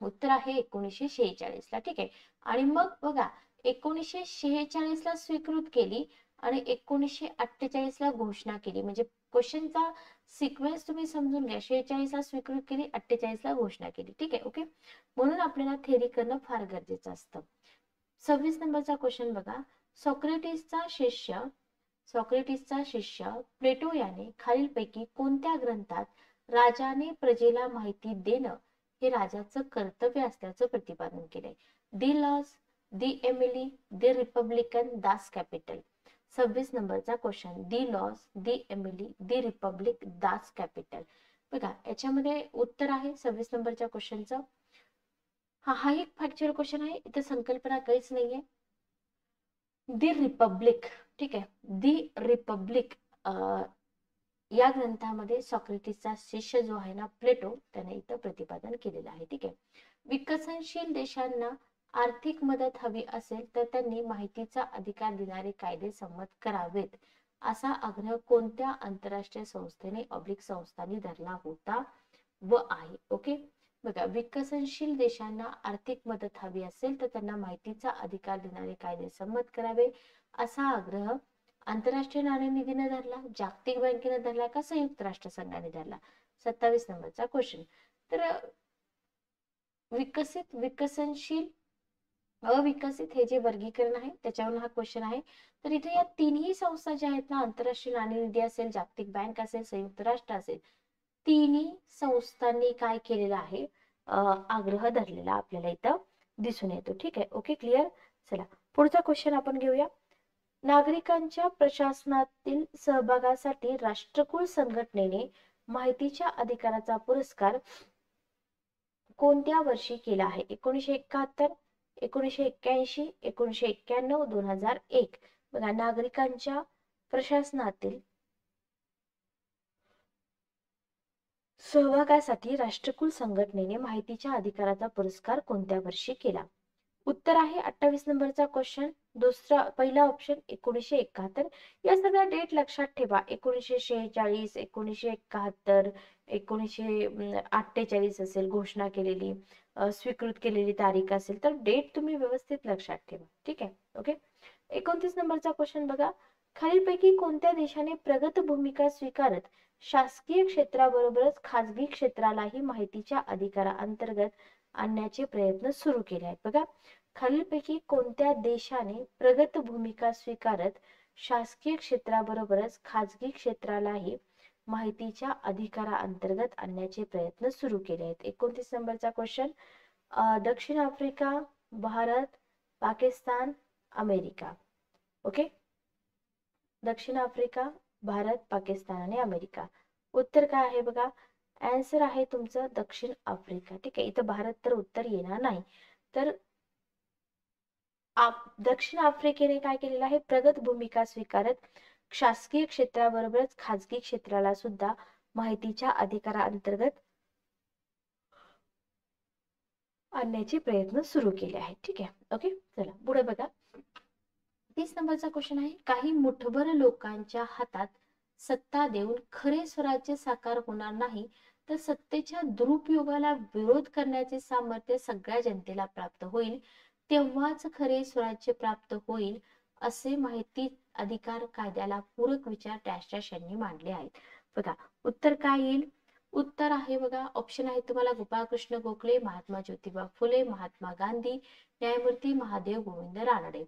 उत्तर आहे 1946 ला. ठीक आहे. आणि मग बघा, 1946 ला स्वीकृत केली आणि 1948 ला घोषणा केली. म्हणजे क्वेश्चनचा सिक्वेन्स तुम्ही समजून घ्या. 46 ला स्वीकृत केली, 48 ला घोषणा केली. ठीक आहे, ओके. म्हणून आपल्याला थेरी करणं फार गरजेचं असतं. 26 नंबरचा क्वेश्चन बघा. सॉक्रेटिसचा शिष्य प्लेटो याने खालीलपैकी कोणत्या ग्रंथात राजाने प्रजेला माहिती देणं हे राजाचं कर्तव्य असल्याचं प्रतिपादन केलंय? दी लॉज, दी एमिली, दी रिपब्लिकन, दास कॅपिटल. 26 नंबरचा क्वेश्चन. दी लॉज, दी एमिली, दी रिपब्लिक, दास कॅपिटल. बघा, याच्यामध्ये उत्तर आहे 26 नंबरच्या क्वेश्चनचं. हा एक फॅक्च्युअल क्वेश्चन आहे. इथं संकल्पना काहीच नाहीये. दी रिपब्लिक, ठीक आहे. दी रिपब्लिक या ग्रंथामध्ये सॉक्रेटिसचा शिष्य जो आहे ना, प्लेटो, त्याने इथं प्रतिपादन केलेलं आहे. ठीक आहे. विकसनशील देशांना आर्थिक मदत हवी असेल तर त्यांनी माहितीचा अधिकार देणारे कायदे संमत करावेत असा आग्रह कोणत्या आंतरराष्ट्रीय संस्थेने संस्थांनी धरला होता व आहे? ओके. बघा, विकसनशील देशांना आर्थिक मदत हवी असेल तर त्यांना माहितीचा अधिकार देणारे कायदे संमत करावे असा आग्रह आंतरराष्ट्रीय नाणेनिधीने धरला, जागतिक बँकेने धरला का संयुक्त राष्ट्रसंघाने धरला? 27 नंबरचा क्वेश्चन. तर विकसित, विकसनशील, अविकसित हे जे वर्गीकरण आहे त्याच्यावरून हा क्वेश्चन आहे. तर इथे या तिन्ही संस्था ज्या आहेत ना, आंतरराष्ट्रीय नाणेनिधी असेल, जागतिक बँक असेल, संयुक्त राष्ट्र असेल, तिन्ही संस्थांनी काय केलेला आहे? आग्रह धरलेला आपल्याला इथं दिसून येतो. ठीक आहे, ओके, क्लिअर. चला पुढचा क्वेश्चन आपण घेऊया. नागरिकांच्या प्रशासनातील सहभागासाठी राष्ट्रकुल संघटनेने माहितीच्या अधिकाराचा पुरस्कार कोणत्या वर्षी केला आहे? 1971, 1981, 1991, 2001. बघा, नागरिकांच्या प्रशासनातील सहभागासाठी राष्ट्रकुल संघटनेने माहितीच्या अधिकाराचा पुरस्कार कोणत्या वर्षी केला? उत्तर आहे 28 नंबरचा क्वेश्चन. पहिला ऑप्शन 1971. या सगळ्या डेट लक्षात ठेवा. 1946, 1971, 1948 असेल घोषणा केलेली, स्वीकृत केलेली तारीख असेल तर डेट तुम्ही व्यवस्थित लक्षात ठेवा. ठीक आहे, ओके. 29 नंबरचा क्वेश्चन बघा. खालीलपैकी कोणत्या देशाने प्रगत भूमिका स्वीकारत शासकीय क्षेत्राबरोबरच खाजगी क्षेत्रालाही माहितीच्या अधिकाराअंतर्गत आणण्याचे प्रयत्न सुरू केले आहेत? बघा, खालीलपैकी कोणत्या देशाने प्रगत भूमिका स्वीकारत शासकीय क्षेत्राबरोबरच खाजगी क्षेत्रालाही माहितीच्या अधिकाराअंतर्गत आणण्याचे प्रयत्न सुरू केले आहेत? 29 नंबरचा क्वेश्चन. दक्षिण Africa, Bharat, Pakistan, America. Okay. दक्षिण आफ्रिका, भारत, पाकिस्तान आणि अमेरिका. उत्तर काय आहे बघा? आन्सर आहे तुमचं दक्षिण आफ्रिका. ठीक आहे, इथं भारत तर उत्तर येणार नाही. तर दक्षिण आफ्रिकेने काय केलेलं आहे? प्रगत भूमिका स्वीकारत शासकीय क्षेत्राबरोबरच खाजगी क्षेत्राला सुद्धा माहितीच्या अधिकाराअंतर्गत आणण्याचे प्रयत्न सुरू केले आहेत. ठीक आहे, ओके. चला पुढे बघा. 30 नंबरचा क्वेश्चन आहे. काही मुठभर लोकांच्या हातात सत्ता देऊन खरे स्वराज्य साकार होणार नाही, तर सत्तेच्या दुरुपयोगाला विरोध करण्याचे सामर्थ्य सगळ्या जनतेला प्राप्त होईल, तेव्हाच खरे स्वराज्य प्राप्त होईल, असे माहिती अधिकार कायद्याला पूरक विचार डॅश यांनी मांडले आहेत. बघा, उत्तर काय येईल? उत्तर आहे बघा, ऑप्शन आहे तुम्हाला गोपाळकृष्ण गोखले, महात्मा ज्योतिबा फुले, महात्मा गांधी, न्यायमूर्ती महादेव गोविंद रानडे.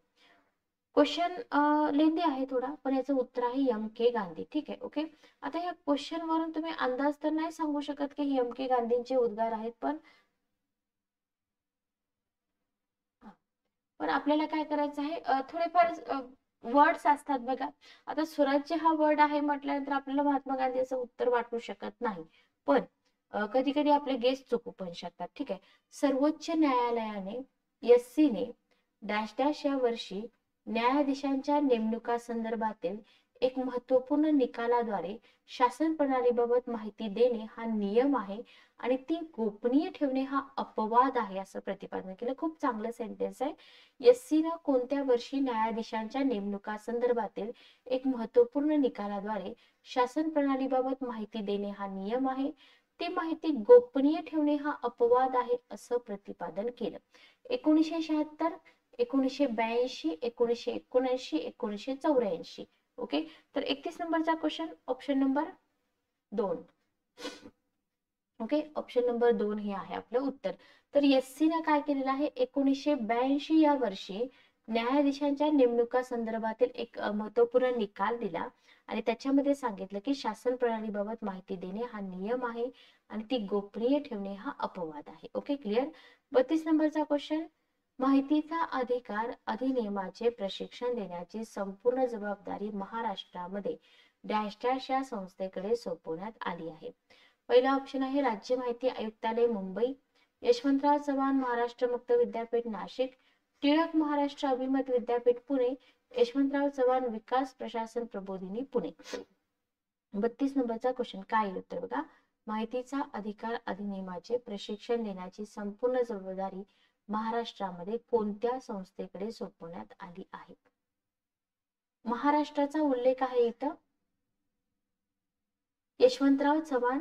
क्वेश्चन लेंदी आहे थोडा, पण याचं उत्तर आहे एम के गांधी. ठीक आहे, ओके. आता या क्वेश्चन वरून तुम्ही अंदाज तर नाही सांगू शकत की एम के गांधींचे उद्गार आहेत, पण पण आपल्याला काय करायचं आहे, थोडेफार वर्ड्स असतात बघा. आता स्वराज्य हा वर्ड आहे म्हटल्यानंतर आपल्याला महात्मा गांधी असं उत्तर वाटू शकत नाही. पण कधी कधी आपले गेस चुकू पण शकतात. ठीक आहे. सर्वोच्च न्यायालयाने SC ने डॅश डॅश या वर्षी न्यायाधीशांच्या नेमणुका संदर्भातील एक महत्वपूर्ण निकालाद्वारे शासन प्रणालीबाबत माहिती देणे हा नियम आहे आणि ती गोपनीय ठेवणे हा अपवाद आहे असं प्रतिपादन केलं. खूप चांगलं सेंटेन्स आहे. SC न कोणत्या वर्षी न्यायाधीशांच्या नेमणुका संदर्भातील एक महत्वपूर्ण निकालाद्वारे शासन प्रणालीबाबत माहिती देणे हा नियम आहे, ती माहिती गोपनीय ठेवणे हा अपवाद आहे असं प्रतिपादन केलं. 1976, 1982, 1979, 1984. ओके. तर 31 नंबरचा question option number 2. Okay. Option number 2 हे आहे आपलं उत्तर. तर SC ने काय केलेलं आहे, 1982 या वर्षी न्यायाधीशांच्या नेमणुका संदर्भातील एक महत्वपूर्ण निकाल दिला आणि त्याच्यामध्ये सांगितलं की शासन प्रणालीबाबत माहिती देणे हा नियम आहे आणि ती गोपनीय ठेवणे हा अपवाद आहे. Okay, clear. 32 नंबरचा क्वेश्चन, माहितीचा अधिकार अधिनियमाचे प्रशिक्षण देण्याची संपूर्ण जबाबदारी महाराष्ट्रामध्ये डॅश डॅश या संस्थेकडे सोपवण्यात आली आहे. पहिला ऑप्शन आहे राज्य माहिती आयुक्तालय मुंबई, यशवंतराव चव्हाण महाराष्ट्र मुक्त विद्यापीठ नाशिक, टिळक महाराष्ट्र अभिमत विद्यापीठ पुणे, यशवंतराव चव्हाण विकास प्रशासन प्रबोधिनी पुणे. 32 नंबरचा क्वेश्चन काय येईल उत्तर बघा. माहितीचा अधिकार अधिनियमाचे प्रशिक्षण देण्याची संपूर्ण जबाबदारी महाराष्ट्रामध्ये कोणत्या संस्थेकडे सोपवण्यात आली आहे? महाराष्ट्राचा उल्लेख आहे इथं यशवंतराव चव्हाण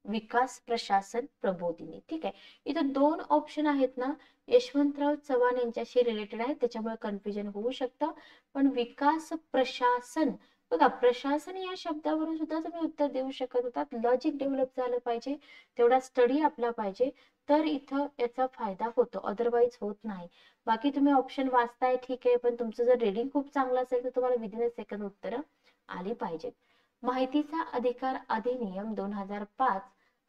विकास प्रशासन प्रबोधिनी. ठीक आहे. इथं 2 ऑप्शन आहेत ना, यशवंतराव चव्हाण यांच्याशी रिलेटेड आहेत, त्याच्यामुळे कन्फ्युजन होऊ शकतं. पण विकास प्रशासन, बघा प्रशासन या शब्दावरून सुद्धा तुम्ही उत्तर देऊ शकत होतात. लॉजिक डेव्हलप झालं पाहिजे, तेवढा स्टडी आपला पाहिजे, तर इथं याचा फायदा होतो, अदरवाईज होत नाही. बाकी तुम्ही ऑप्शन वाचताय ठीक आहे, पण तुमचं जर रीडिंग खूप चांगलं असेल तर तुम्हाला विदिन अ सेकंद उत्तरं आली पाहिजेत. माहितीचा अधिकार अधिनियम 2005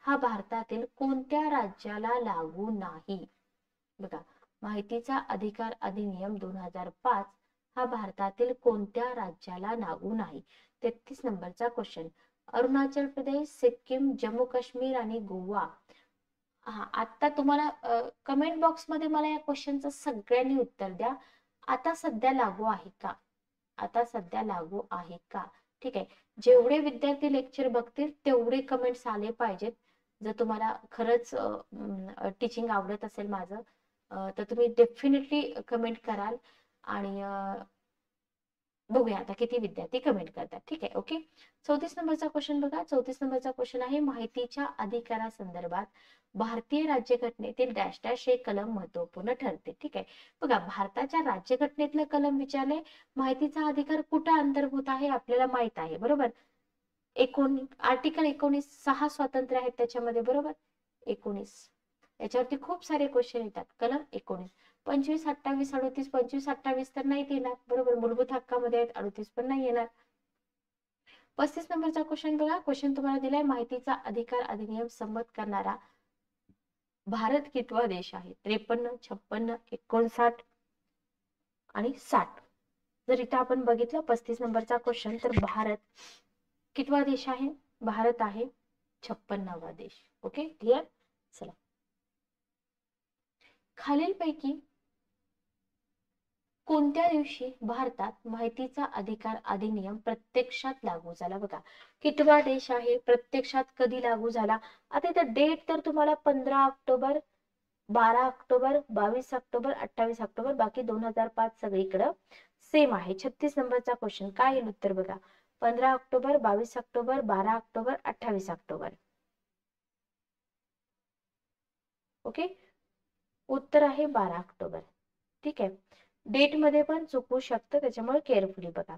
हा भारतातील कोणत्या राज्याला लागू नाही? बघा, माहितीचा अधिकार अधिनियम 2005 हा भारतातील कोणत्या राज्याला लागू नाही? 33 नंबरचा क्वेश्चन, अरुणाचल प्रदेश, सिक्कीम, जम्मू काश्मीर आणि गोवा. हा, आता तुम्हाला कमेंट बॉक्स मध्ये मला या क्वेश्चनचं सगळ्यांनी उत्तर द्या. आता सध्या लागू आहे का? आता सध्या लागू आहे का? ठीक आहे. जेवढे विद्यार्थी लेक्चर बघतील तेवढे कमेंट्स आले पाहिजेत. जर तुम्हाला खरंच टीचिंग आवडत असेल माझं, तर तुम्ही डेफिनेटली कमेंट कराल आणि बघूया आता किती विद्यार्थी कमेंट करतात. ठीक आहे. ओके. 34 नंबरचा क्वेश्चन बघा. 34 नंबरचा क्वेश्चन आहे, माहितीच्या अधिकारासंदर्भात भारतीय राज्यघटनेतील डॅश डॅश हे कलम महत्वपूर्ण ठरते. ठीक आहे. बघा, भारताच्या राज्यघटनेतलं कलम विचारले, माहितीचा अधिकार कुठं अंतर्भूत आहे आपल्याला माहित आहे, बरोबर. आर्टिकल 19, 6 स्वातंत्र्य आहेत त्याच्यामध्ये, बरोबर. 19 याच्यावरती खूप सारे क्वेश्चन येतात. कलम 19, 25, 28, 38, 25, 28 तर नाही येणार, बरोबर. मूलभूत हक्कामध्ये आहेत, 38 पण नाही येणार. 35 नंबरचा क्वेश्चन बघा. क्वेश्चन तुम्हाला दिलाय, माहितीचा अधिकार अधिनियम संमत करणारा भारत कितवा देश आहे? 53, 56, 59 आणि 60. जर इथं आपण बघितलं 35 नंबरचा क्वेश्चन, तर भारत कितवा देश आहे? भारत आहे 56वा देश. Okay, clear. चला, खालीलपैकी कोणत्या दिवशी भारतात माहितीचा अधिकार अधिनियम प्रत्यक्षात लागू झाला? बघा, कितवा देश आहे, प्रत्यक्षात कधी लागू झाला. आता इथं डेट तर तुम्हाला 15 ऑक्टोबर, 12 ऑक्टोबर, 22 ऑक्टोबर, 28 ऑक्टोबर, बाकी 2005 सगळीकडं सेम आहे. 36 नंबरचा क्वेश्चन काय येईल उत्तर बघा. 15 October, 22 October, 12 October, 28 October. Okay, उत्तर आहे 12 ऑक्टोबर. ठीक आहे. डेट मध्ये पण चुकू शकतं, त्याच्यामुळे केअरफुली बघा.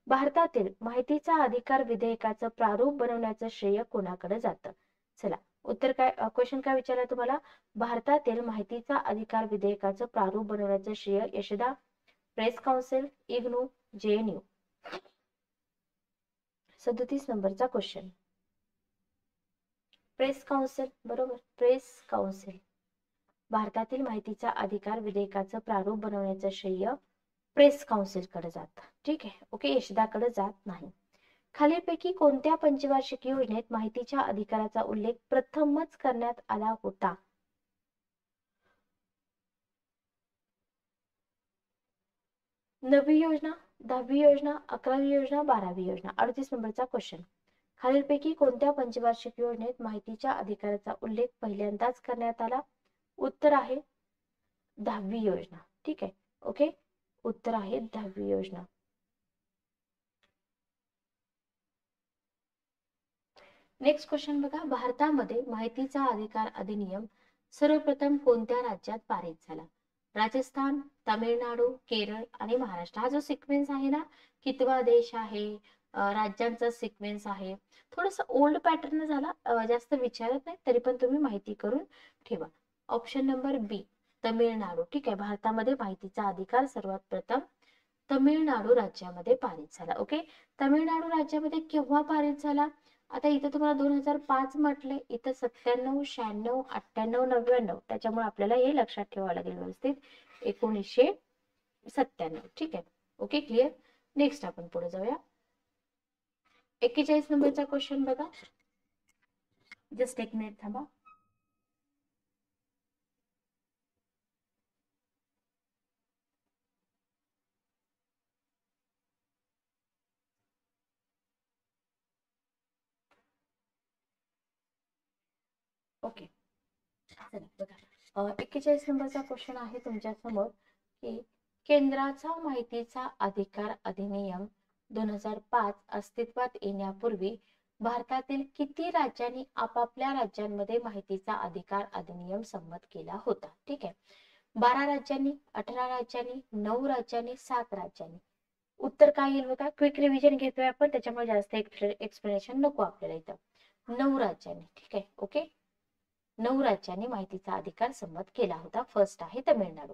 भारतातील माहितीचा अधिकार विधेयकाचं प्रारूप बनवण्याचं श्रेय कोणाकडे जातं? चला, उत्तर काय, क्वेश्चन काय विचारला तुम्हाला, भारतातील माहितीचा अधिकार विधेयकाचं प्रारूप बनवण्याचं श्रेय Yashada press council, IGNOU, JNU. 37 नंबरचा क्वेश्चन, प्रेस काउन्सिल, बरोबर, प्रेस काउन्सिल. भारतातील माहितीचा अधिकार विधेयकाचं प्रारूप बनवण्याचं श्रेय प्रेस काउन्सिलकडे जातं. ठीक आहे, ओके, यशदाकडे जात नाही. खालीलपैकी कोणत्या पंचवार्षिक योजनेत माहितीच्या अधिकाराचा उल्लेख प्रथमच करण्यात आला होता? नववी योजना, 10वी योजना, 11वी योजना, 12वी योजना. 38 नंबरचा क्वेश्चन. खालीलपैकी कोणत्या पंचवार्षिक योजनेत माहितीच्या अधिकाराचा उल्लेख पहिल्यांदाच करण्यात आला? उत्तर आहे 10वी योजना. ठीक आहे, ओके, उत्तर आहे 10वी योजना. नेक्स्ट क्वेश्चन बघा. भारतामध्ये माहितीचा अधिकार अधिनियम सर्वप्रथम कोणत्या राज्यात पारित झाला? राजस्थान, तामिळनाडू, केरळ आणि महाराष्ट्र. हा जो सिक्वेन्स आहे ना, कितवा देश आहे, राज्यांचा सिक्वेन्स आहे, थोडस ओल्ड पॅटर्न झाला, जास्त विचारत नाही, तरी पण तुम्ही माहिती करून ठेवा. ऑप्शन नंबर बी, तमिळनाडू. ठीक आहे, भारतामध्ये माहितीचा अधिकार सर्वात प्रथम तमिळनाडू राज्यामध्ये पारित झाला. ओके, तमिळनाडू राज्यामध्ये केव्हा पारित झाला? आता इथं तुम्हाला 2005 म्हटलंय, इथं 97, 96, 98, 99, त्याच्यामुळे आपल्याला हे लक्षात ठेवावं लागेल व्यवस्थित. 1997. ठीक आहे, ओके, क्लिअर. नेक्स्ट आपण पुढे जाऊया. 41 नंबरचा क्वेश्चन बघा. जस्ट एक मिनिट थांबा. ओके, चला बघा. 41 नंबरचा क्वेश्चन आहे तुमच्या समोर की केंद्राचा माहितीचा अधिकार अधिनियम 2005 अस्तित्वात येण्यापूर्वी भारतातील किती राज्यांनी आपापल्या राज्यांमध्ये माहितीचा अधिकार अधिनियम संमत केला होता? ठीक आहे, 12 राज्यांनी, 18 राज्यांनी, 9 राज्यांनी, 7 राज्यांनी. उत्तर काय येईल बघा. क्विक रिव्हिजन घेतोय आपण, त्याच्यामुळे जास्त एक्सप्लेनेशन नको आपल्याला इथं. 9 राज्यांनी. ठीक आहे, ओके, 9 राज्यांनी माहितीचा अधिकार संमत केला होता. फर्स्ट आहे तमिळनाडू.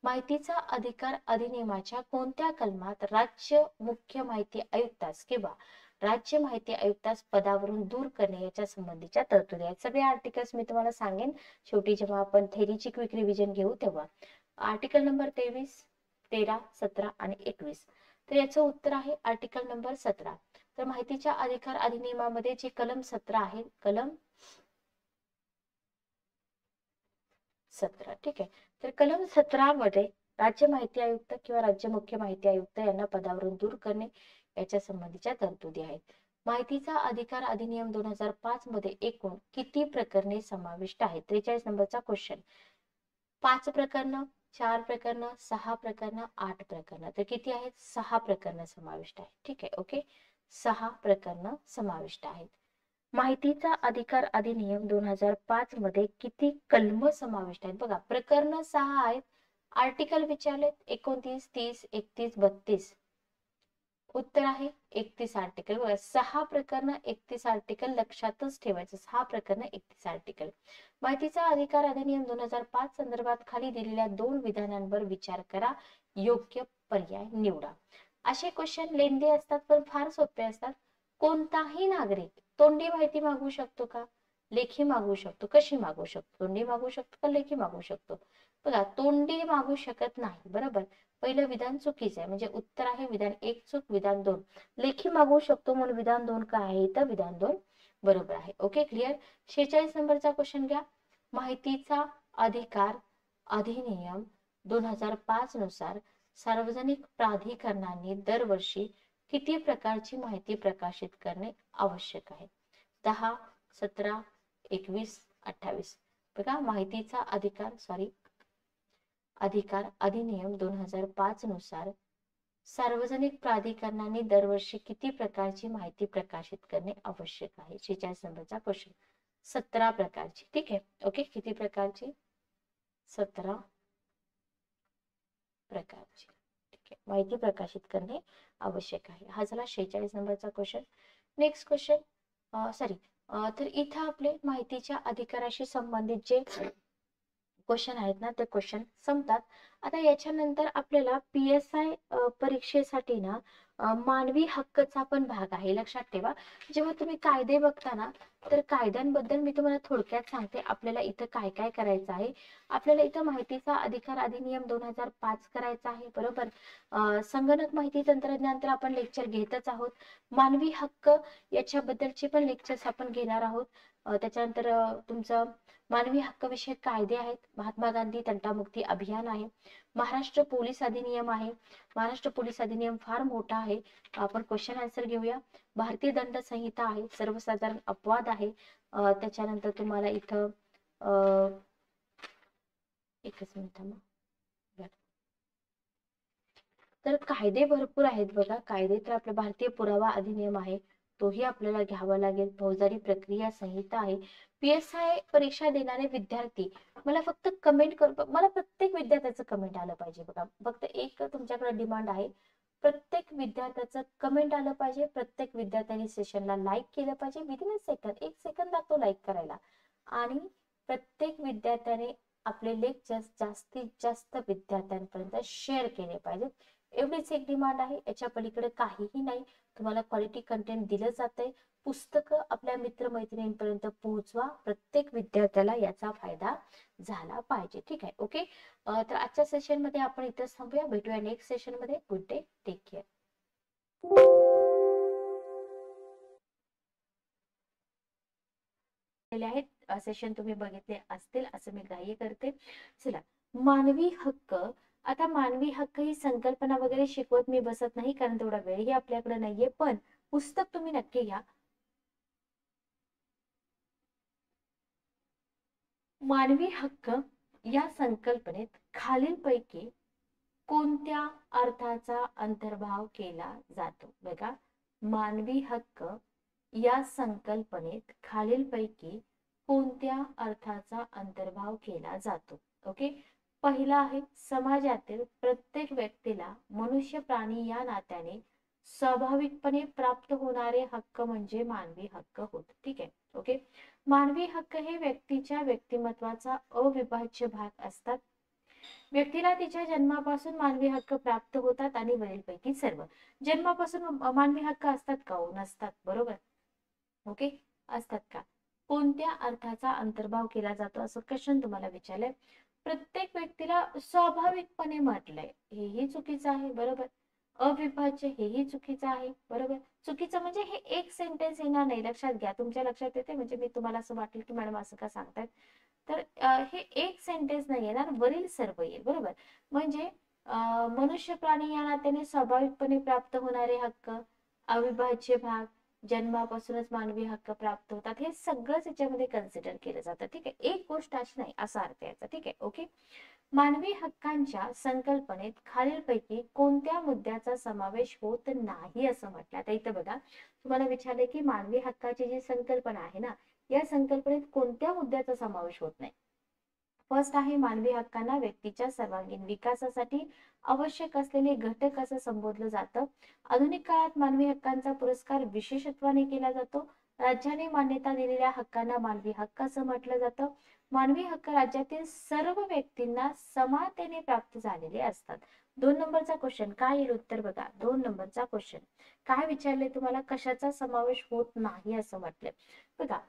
माहितीचा अधिकार अधिनियमाच्या कोणत्या कलमात राज्य मुख्य माहिती आयुक्तास किंवा राज्य माहिती आयुक्तास पदावरून दूर करणे याच्या संबंधीच्या तरतुदी आहेत? सगळे आर्टिकल्स मी तुम्हाला सांगेन शेवटी जेव्हा आपण थेरीची क्विक रिव्हिजन घेऊ तेव्हा. आर्टिकल नंबर 23, 13, 17 आणि 21. तर याचं उत्तर आहे आर्टिकल नंबर 17. तर माहितीच्या अधिकार अधिनियमामध्ये जे कलम 17 आहे, कलम 17. ठीक आहे, तर कलम 17 मध्ये राज्य माहिती आयुक्त किंवा राज्य मुख्य माहिती आयुक्त यांना पदावरून दूर करणे याच्या संबंधीच्या तरतुदी आहेत. माहितीचा अधिकार अधिनियम 2005 मध्ये एकूण किती प्रकरणे समाविष्ट आहेत? 43 नंबरचा क्वेश्चन. 5 प्रकरण, 4 प्रकरण, 6 प्रकरण, 8 प्रकरण. तर किती आहेत? 6 प्रकरण समाविष्ट आहेत. ठीक आहे, ओके, 6 प्रकरण समाविष्ट आहेत. माहितीचा अधिकार अधिनियम 2005 मध्ये किती कलम समाविष्ट आहेत? बघा, प्रकरण 6 आहेत, आर्टिकल विचारलेत 29, 30, 31, 32. उत्तर आहे 31 आर्टिकल. बघा, 6 प्रकरण, 31 आर्टिकल लक्षातच ठेवायचं. 6 प्रकरण, 31 आर्टिकल. माहितीचा अधिकार अधिनियम 2005 संदर्भात खाली दिलेल्या 2 विधानांवर विचार करा, योग्य पर्याय निवडा. असे क्वेश्चन लेंदी असतात पण फार सोपे असतात. कोणताही नागरिक तोंडी माहिती मागू शकतो का? लेखी मागू शकतो. कशी मागू शकतो? तोंडी मागू शकतो का लेखी मागू शकतो? बघा, तोंडी मागू शकत नाही, बरोबर. पहिलं विधान चुकीचं आहे, म्हणजे उत्तर आहे विधान 1 चूक, विधान 2. लेखी मागू शकतो म्हणून विधान 2 काय आहे? तर विधान 2 बरोबर आहे. Okay, clear. 46 नंबरचा क्वेश्चन घ्या. माहितीचा अधिकार अधिनियम 2005 नुसार सार्वजनिक प्राधिकरणांनी दरवर्षी किती प्रकारची माहिती प्रकाशित करणे आवश्यक आहे? 10, 17, 21, 28. बघा, माहितीचा अधिकार अधिनियम 2005 नुसार सार्वजनिक प्राधिकरणांनी दरवर्षी किती प्रकारची माहिती प्रकाशित करणे आवश्यक आहे? 46 नंबरचा क्वेश्चन. 17 प्रकारची. ठीक आहे, ओके, किती प्रकारची? 17 प्रकारची. ठीक आहे, माहिती प्रकाशित करणे आवश्यक आहे. हा झाला 46 नंबरचा क्वेश्चन. नेक्स्ट क्वेश्चन, तर इथं आपले माहितीच्या अधिकाराशी संबंधित जे क्वेश्चन आहेत ना, ते क्वेश्चन संपतात. आता याच्यानंतर आपल्याला PSI परीक्षेसाठी ना मानवी हक्कचा पण भाग आहे. लक्षात ठेवा, जेव्हा तुम्ही कायदे बघता ना, तर कायद्यांबद्दल मी तुम्हाला थोडक्यात सांगते. आपल्याला इथं काय काय करायचं आहे. आपल्याला इथं माहितीचा अधिकार अधिनियम 2005 करायचा आहे, बरोबर. संगणक माहिती तंत्रज्ञान तर आपण लेक्चर घेतच आहोत. मानवी हक्क याच्याबद्दलचे पण लेक्चर्स आपण घेणार आहोत. त्याच्यानंतर तुमचं मानवी हक्क विषयक कायदे आहेत. महात्मा गांधी तंटामुक्ती अभियान आहे. महाराष्ट्र पोलीस अधिनियम आहे. महाराष्ट्र पोलीस अधिनियम फार मोठा आहे. आपण क्वेश्चन आन्सर घेऊया. भारतीय दंड संहिता आहे. सर्वसाधारण अपवाद आहे. त्याच्यानंतर तुम्हाला इथं एकच मिनिट मग. तर कायदे भरपूर आहेत बघा. कायदे तर आपला भारतीय पुरावा अधिनियम आहे, तोही आपल्याला घ्यावा लागेल. फौजदारी प्रक्रिया संहिता आहे. PSI परीक्षा देणारे विद्यार्थी मला फक्त कमेंट कर, मला प्रत्येक विद्यार्थ्याचं कमेंट आलं पाहिजे बघा. फक्त एक तुमच्याकडे डिमांड आहे, प्रत्येक विद्यार्थ्याचं कमेंट आलं पाहिजे. प्रत्येक विद्यार्थ्यांनी सेशनला लाईक केलं पाहिजे. विदिन अ सेकंद, 1 सेकंद लागतो लाईक करायला. आणि प्रत्येक विद्यार्थ्याने आपले लेक्चर्स जास्तीत जास्त विद्यार्थ्यांपर्यंत शेअर केले पाहिजेत. एवढीच एक डिमांड आहे. याच्या पलीकडे काहीही नाही. तुम्हाला क्वालिटी कंटेंट दिलं जातंय. पुस्तकं आपल्या मित्रमैत्रिणींपर्यंत पोहोचवा. प्रत्येक विद्यार्थ्याला याचा फायदा झाला पाहिजे. ठीक आहे, ओके. तर आजच्या सेशन मध्ये आपण इथंच थांबूया. भेटूया नेक्स्ट सेशन मध्ये. Good day, take care. आहेत सेशन तुम्ही बघितले असतील असं मी ग्राह्य करते. चला, मानवी हक्क. आता मानवी हक्क ही संकल्पना वगैरे शिकवत मी बसत नाही, कारण तेवढा वेळही आपल्याकडे नाहीये. पण पुस्तक तुम्ही नक्की घ्या. मानवी हक्क या संकल्पनेत खालीलपैकी कोणत्या अर्थाचा अंतर्भाव केला जातो? बघा, मानवी हक्क या संकल्पनेत खालीलपैकी कोणत्या अर्थाचा अंतर्भाव केला जातो? ओके. पहिला आहे, समाजातील प्रत्येक व्यक्तीला मनुष्य प्राणी या नात्याने स्वाभाविकपणे प्राप्त होणारे हक्क म्हणजे मानवी हक्क होत. ठीक आहे, ओके. मानवी हक्क हे व्यक्तीच्या व्यक्तिमत्वाचा अविभाज्य भाग असतात. व्यक्तीला तिच्या जन्मापासून मानवी हक्क प्राप्त होतात आणि वरीलपैकी सर्व. जन्मापासून मानवी हक्क असतात का? हो, नसतात, बरोबर. ओके, असतात का? कोणत्या अर्थाचा अंतर्भाव केला जातो असं क्वेश्चन तुम्हाला विचारलंय. प्रत्येक व्यक्तीला स्वाभाविकपणे म्हटलंय, हेही चुकीचं आहे, बरोबर. अविभाज्य, हेही चुकीचं आहे, बरोबर. चुकीचं म्हणजे हे एक सेंटेन्स येणार नाही. लक्षात घ्या, तुमच्या लक्षात येते म्हणजे मी तुम्हाला असं वाटेल की मॅडम असं का सांगतायत. तर हे एक सेंटेन्स नाही येणार, वरील सर्व येईल, बरोबर. म्हणजे मनुष्य प्राणी या नात्याने स्वाभाविकपणे प्राप्त होणारे हक्क, अविभाज्य भाग, जन्मापासूनच मानवी हक्क प्राप्त होतात, हे सगळंच याच्यामध्ये कन्सिडर केलं जातं. ठीक आहे, एक गोष्ट अशी नाही असा अर्थ याचा. ठीक आहे, ओके. मानवी हक्कांच्या संकल्पनेत खालीलपैकी कोणत्या मुद्द्याचा समावेश होत नाही असं म्हटलं. आता इथं बघा, तुम्हाला विचारले की मानवी हक्काची जी संकल्पना आहे ना, या संकल्पनेत कोणत्या मुद्द्याचा समावेश होत नाही. फर्स्ट आहे, मानवी हक्कांना व्यक्तीच्या सर्वांगीण विकासासाठी आवश्यक असलेले घटक असं संबोधलं जातं. आधुनिक काळात मानवी हक्कांचा पुरस्कार विशेषत्वाने केला जातो. राज्याने मान्यता दिलेल्या हक्कांना मानवी हक्क असं म्हटलं जातं. मानवी हक्क राज्यातील सर्व व्यक्तींना समानतेने प्राप्त झालेले असतात. 2 नंबरचा क्वेश्चन काय येईल उत्तर? बघा, 2 नंबरचा क्वेश्चन काय विचारले तुम्हाला? कशाचा समावेश होत नाही असं म्हटलंय. बघा,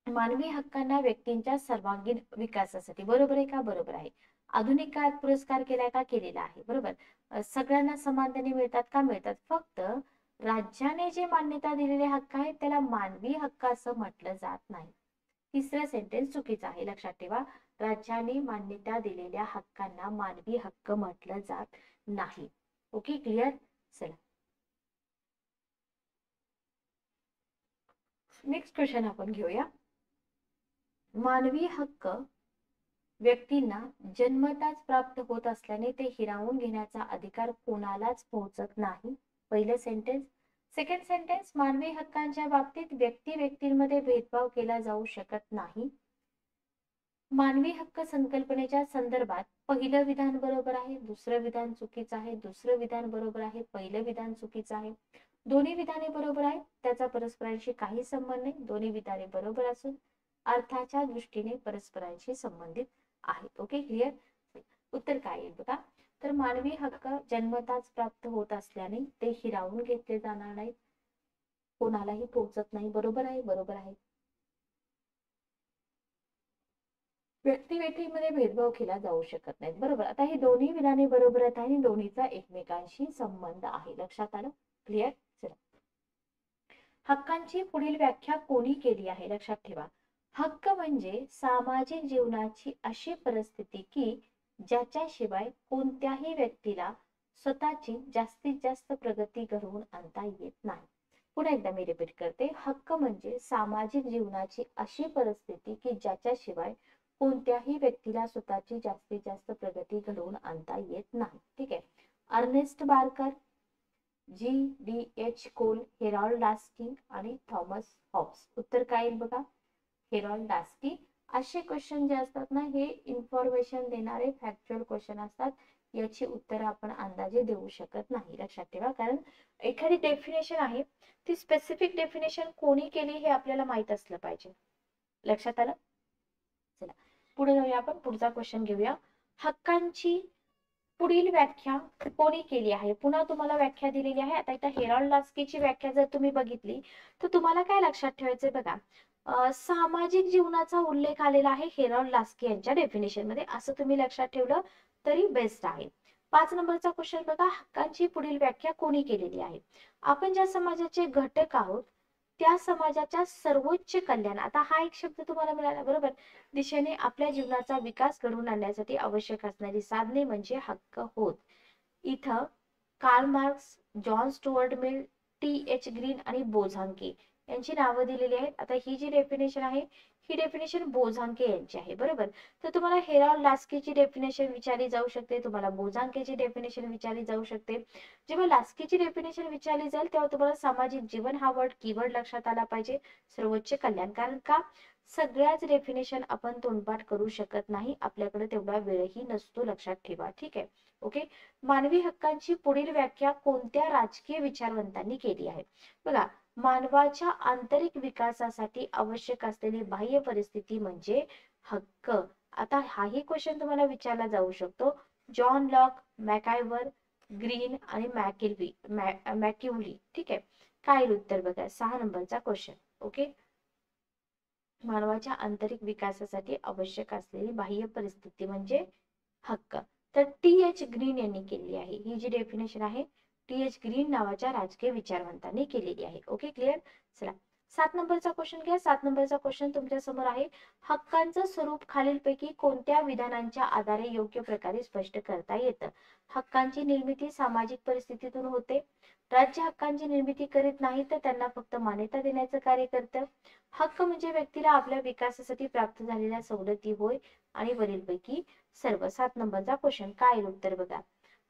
मानवी हक्कांना व्यक्तींच्या सर्वांगीण विकासासाठी, बरोबर आहे का? बरोबर आहे. आधुनिक काळात पुरस्कार केलाय का? केलेला आहे, बरोबर. सगळ्यांना समानतेने मिळतात का? मिळतात. फक्त राज्याने जे मान्यता दिलेले हक्क आहेत त्याला मानवी हक्क असं म्हटलं जात नाही. तिसरा सेंटेन्स चुकीचा आहे, लक्षात ठेवा. राज्याने मान्यता दिलेल्या हक्कांना मानवी हक्क म्हटलं जात नाही. Okay, clear? चला, नेक्स्ट क्वेश्चन आपण घेऊया. मानवी हक्क व्यक्तींना जन्मताच प्राप्त होत असल्याने ते हिरावून घेण्याचा अधिकार कोणालाच पोहोचत नाही. पहिलं सेंटेन्स. सेकंड सेंटेन्स, मानवी हक्कांच्या बाबतीत व्यक्ती व्यक्तींमध्ये भेदभाव केला जाऊ शकत नाही. मानवी हक्क संकल्पनेच्या संदर्भात पहिलं विधान बरोबर आहे, दुसरं विधान चुकीचं आहे, दुसरं विधान बरोबर आहे, पहिलं विधान चुकीचं आहे. दोन्ही विधाने बरोबर आहेत, त्याचा परस्परांशी काही संबंध नाही. दोन्ही विधाने बरोबर असून अर्थाच्या दृष्टीने परस्परांशी संबंधित आहेत. Okay, clear? उत्तर काय येईल बघा. तर मानवी हक्क जन्मताच प्राप्त होत असल्याने ते हिरावून घेतले जाणार नाहीत, कोणालाही पोहोचत नाही. बरोबर आहे, बरोबर आहे. व्यक्तिरेखेमध्ये भेदभाव केला जाऊ शकत नाहीत. बरोबर. आता ही दोन्ही विधाने बरोबर आहेत आणि दोन्हीचा एकमेकांशी संबंध आहे. लक्षात आलं? क्लिअर? चला. हक्कांची पुढील व्याख्या कोणी केली आहे? लक्षात ठेवा. हक्क म्हणजे सामाजिक जीवनाची अशी परिस्थिती की ज्याच्याशिवाय कोणत्याही व्यक्तीला स्वतःची जास्तीत जास्त प्रगती घडवून आणता येत नाही. पुन्हा एकदा मी रिपीट करते. हक्क म्हणजे सामाजिक जीवनाची अशी परिस्थिती की ज्याच्याशिवाय कोणत्याही व्यक्तीला स्वतःची जास्तीत जास्त प्रगती घडवून आणता येत नाही. ठीक आहे. Ernest Barker, G.D.H. Cole, Harold Laski आणि थॉमस हॉब्स. उत्तर काय येईल बघा. Harold Laski. असे क्वेश्चन जे असतात ना, हे इन्फॉर्मेशन देणारे फॅक्च्युअल क्वेश्चन असतात. याची उत्तर आपण अंदाजे देऊ शकत नाही. लक्षात ठेवा. कारण एखादी डेफिनेशन आहे, ती स्पेसिफिक डेफिनेशन कोणी केली हे आपल्याला माहित असलं पाहिजे. लक्षात आलं? चला पुढे जाऊया आपण. पुढचा क्वेश्चन घेऊया. हक्कांची पुढील व्याख्या कोणी केली आहे? पुन्हा तुम्हाला व्याख्या दिलेली आहे. आता इथं हेरॉल्ड लास्कीची व्याख्या जर तुम्ही बघितली तर तुम्हाला काय लक्षात ठेवायचंय बघा. सामाजिक जीवनाचा उल्लेख आलेला आहे हेरॉल्ड लास्की यांच्या डेफिनेशन मध्ये. असं तुम्ही लक्षात ठेवलं तरी बेस्ट आहे. 5 नंबरचा क्वेश्चन बघा. हक्कांची पुढील व्याख्या कोणी केलेली आहे? आपण ज्या समाजाचे घटक आहोत त्या समाजाच्या सर्वोच्च कल्याण. आता हा एक शब्द तुम्हाला मिळाला. बरोबर. दिशेने आपल्या जीवनाचा विकास घडवून आणण्यासाठी आवश्यक असणारी साधने म्हणजे हक्क होत. इथं Karl Marx, John Stuart Mill, T.H. Green आणि बोझांके यांची नावं दिलेली आहेत. आता ही जी डेफिनेशन आहे ही डेफिनेशन बोझांके यांची आहे. बरोबर. तर तुम्हाला हेरॉल्ड लास्कीची डेफिनेशन विचारली जाऊ शकते, तुम्हाला बोझांकेची डेफिनेशन विचारली जाऊ शकते. जेव्हा लास्कीची डेफिनेशन विचारली जाईल तेव्हा तुम्हाला सामाजिक जीवन हा वर्ड कीवर्ड लक्षात आला पाहिजे. सर्वोच्च कल्याण. कारण का सगळ्याच डेफिनेशन आपण तोंडपाठ करू शकत नाही, आपल्याकडे तेवढा वेळही नसतो. लक्षात ठेवा. ठीक आहे. ओके. मानवी हक्कांची पुढील व्याख्या कोणत्या राजकीय विचारवंतांनी केली आहे? बघा. मानवाच्या आंतरिक विकासासाठी आवश्यक असलेली बाह्य परिस्थिती म्हणजे हक्क. आता हाही क्वेश्चन तुम्हाला विचारला जाऊ शकतो. जॉन लॉक, मॅकायवर, ग्रीन आणि मॅकिवली. ठीक आहे. काय उत्तर बघा. 6 नंबरचा क्वेश्चन. ओके. मानवाच्या आंतरिक विकासासाठी आवश्यक असलेली बाह्य परिस्थिती म्हणजे हक्क. तर T.H. ग्रीन यांनी केलेली आहे. ही जी डेफिनेशन आहे T.H. ग्रीन नावाच्या राजकीय विचारवंतांनी केलेली आहे. ओके. क्लिअर? चला 7 नंबरचा क्वेश्चन घ्या. 7 नंबरचा क्वेश्चन तुमच्या समोर आहे. हक्कांचं स्वरूप खालीलपैकी कोणत्या विधानांच्या आधारे योग्य प्रकारे स्पष्ट करता येतं? हक्कांची निर्मिती सामाजिक परिस्थितीतून होते. राज्य हक्कांची निर्मिती करीत नाही तर त्यांना फक्त मान्यता देण्याचं कार्य करतं. हक्क म्हणजे व्यक्तीला आपल्या विकासासाठी प्राप्त झालेल्या सवलती होय आणि वरीलपैकी सर्व. 7 नंबरचा क्वेश्चन काय उत्तर बघा.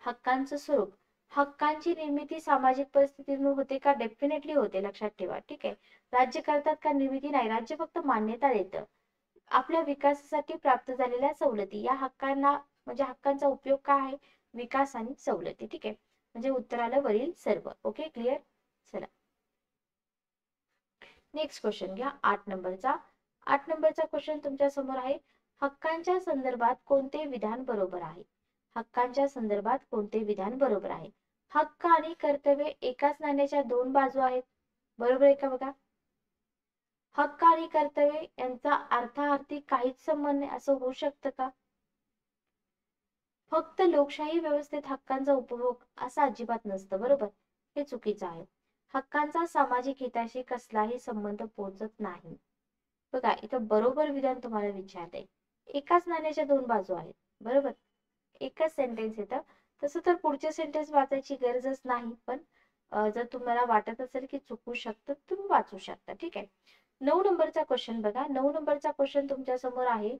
हक्कांचं स्वरूप. हक्कांची निर्मिती सामाजिक परिस्थितीतून होते का? डेफिनेटली होते. लक्षात ठेवा. ठीक आहे. राज्य करतात का? निर्मिती नाही. राज्य फक्त मान्यता देतं. आपल्या विकासासाठी प्राप्त झालेल्या सवलती. या हक्कांना म्हणजे हक्कांचा उपयोग काय आहे? विकास आणि सवलती. ठीक आहे. म्हणजे उत्तर आलं वरील सर्व. ओके. क्लिअर? चला नेक्स्ट क्वेश्चन घ्या. 8 नंबरचा. 8 नंबरचा क्वेश्चन तुमच्या समोर आहे. हक्कांच्या संदर्भात कोणते विधान बरोबर आहे? हक्कांच्या संदर्भात कोणते विधान बरोबर आहे? हक्क आणि कर्तव्य एकाच नाण्याच्या दोन बाजू आहेत. बरोबर आहे का बघा. हक्क आणि कर्तव्य यांचा अर्थार्थी काहीच संबंध नाही असं होऊ शकतं का? फक्त लोकशाही व्यवस्थेत हक्कांचा उपभोग असं अजिबात नसतं. बरोबर. हे चुकीचं आहे. हक्कांचा सामाजिक हिताशी कसलाही संबंध पोहोचत नाही. बघा इथं बरोबर विधान तुम्हाला विचारलंय. एकाच नाण्याच्या दोन बाजू आहेत. बरोबर. एकच सेंटेन्स येतं. तसं तर पुढचे सेंटेन्स वाचायची गरजच नाही. पण जर तुम्हाला वाटत असेल की चुकू शकतं तुम्ही वाचू शकता. ठीक आहे. 9 नंबरचा क्वेश्चन बघा. 9 नंबरचा क्वेश्चन तुमच्या समोर आहे.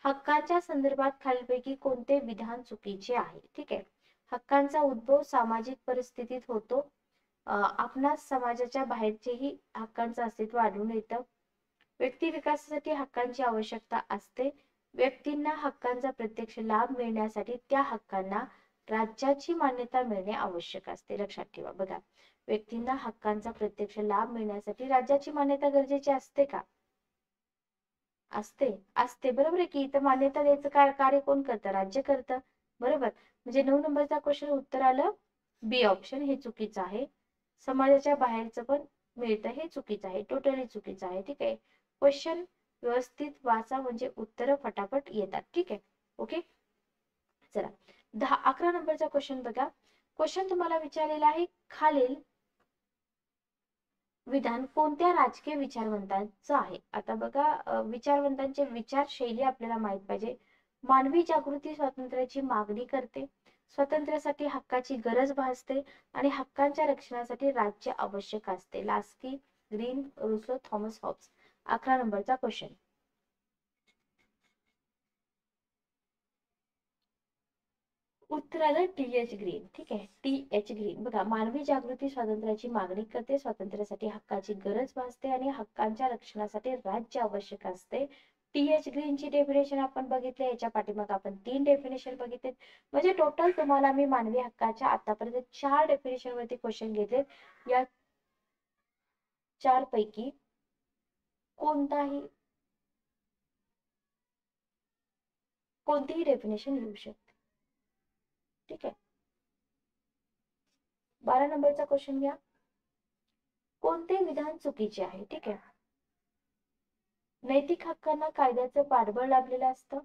हक्कांच्या संदर्भात खालीलपैकी कोणते विधान चुकीचे आहे? ठीक आहे. हक्कांचा उद्भव सामाजिक परिस्थितीत होतो. आपणास समाजाच्या बाहेरचेही हक्कांचं अस्तित्व आढळून येतं. व्यक्ती विकासासाठी हक्कांची आवश्यकता असते. व्यक्तींना हक्कांचा प्रत्यक्ष लाभ मिळण्यासाठी त्या हक्कांना राज्याची मान्यता मिळणे आवश्यक असते. लक्षात ठेवा. बघा व्यक्तींना हक्कांचा प्रत्यक्ष लाभ मिळण्यासाठी राज्याची मान्यता गरजेची असते का? असते. असते. बरोबर आहे की. इथं मान्यता द्यायचं कार्य कोण करतं? राज्य करतं. बरोबर. म्हणजे 9 नंबरचा क्वेश्चन उत्तर आलं बी ऑप्शन, हे चुकीचं आहे. समाजाच्या बाहेरचं पण मिळतं हे चुकीचं आहे, टोटली चुकीचं आहे. ठीक आहे. क्वेश्चन व्यवस्थित वाचा म्हणजे उत्तर फटाफट येतात. ठीक आहे. ओके. चला 11 नंबरचा क्वेश्चन बघा. क्वेश्चन तुम्हाला विचारलेला आहे, खालील विधान कोणत्या राजकीय विचारवंतांचं आहे. आता बघा, विचारवंतांचे विचारशैली आपल्याला माहित पाहिजे. मानवी जागृती स्वातंत्र्याची मागणी करते, स्वातंत्र्यासाठी हक्काची गरज भासते आणि हक्कांच्या रक्षणासाठी राज्य आवश्यक असते. Laski, Green, Rousseau, Thomas Hobbes. 11 नंबरचा क्वेश्चन. उत्तर आलं टी एच ग्रीन. ठीक आहे. T H green. बघा, मानवी जागृती स्वातंत्र्याची मागणी करते, स्वातंत्र्यासाठी हक्काची गरज भासते आणि हक्कांच्या रक्षणासाठी राज्य आवश्यक असते. टी एच ग्रीनची डेफिनेशन आपण बघितली. याच्या पाठीमागे आपण 3 डेफिनेशन बघितले. म्हणजे टोटल तुम्हाला मी मानवी हक्काच्या आतापर्यंत 4 डेफिनेशन वरती क्वेश्चन घेतले. या 4 पैकी कोणतीही डेफिनेशन लिहू शकते. ठीक आहे. 12 नंबरचा क्वेश्चन घ्या. कोणते विधान चुकीचे आहे. ठीक आहे. नैतिक हक्कांना कायद्याचं पाठबळ लाभलेलं असतं.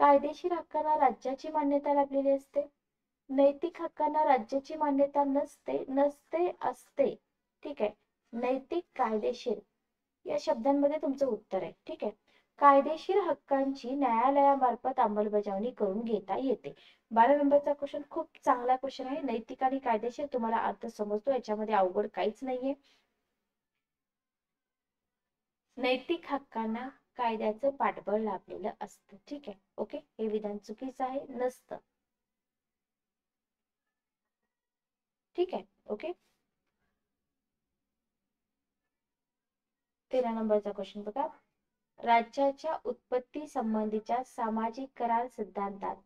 कायदेशीर हक्कांना राज्याची मान्यता लाभलेली असते. नैतिक हक्कांना राज्याची मान्यता नसते असते. ठीक आहे. नैतिक, कायदेशीर या शब्दांमध्ये तुमचं उत्तर आहे. ठीक आहे. कायदेशीर हक्कांची न्यायालयामार्फत अंमलबजावणी करून घेता येते. 12 नंबरचा क्वेश्चन खूप चांगला क्वेश्चन आहे. नैतिक आणि कायदेशीर तुम्हाला अर्थ समजतो, याच्यामध्ये अवघड काहीच नाहीये. नैतिक हक्कांना कायद्याचं पाठबळ लाभलेलं असतं. ठीक आहे. ओके. हे विधान चुकीचं आहे, नसतं. ठीक आहे. ओके. 13 नंबरचा क्वेश्चन बघा. राज्याच्या उत्पत्ती संबंधीच्या सामाजिक करार सिद्धांतात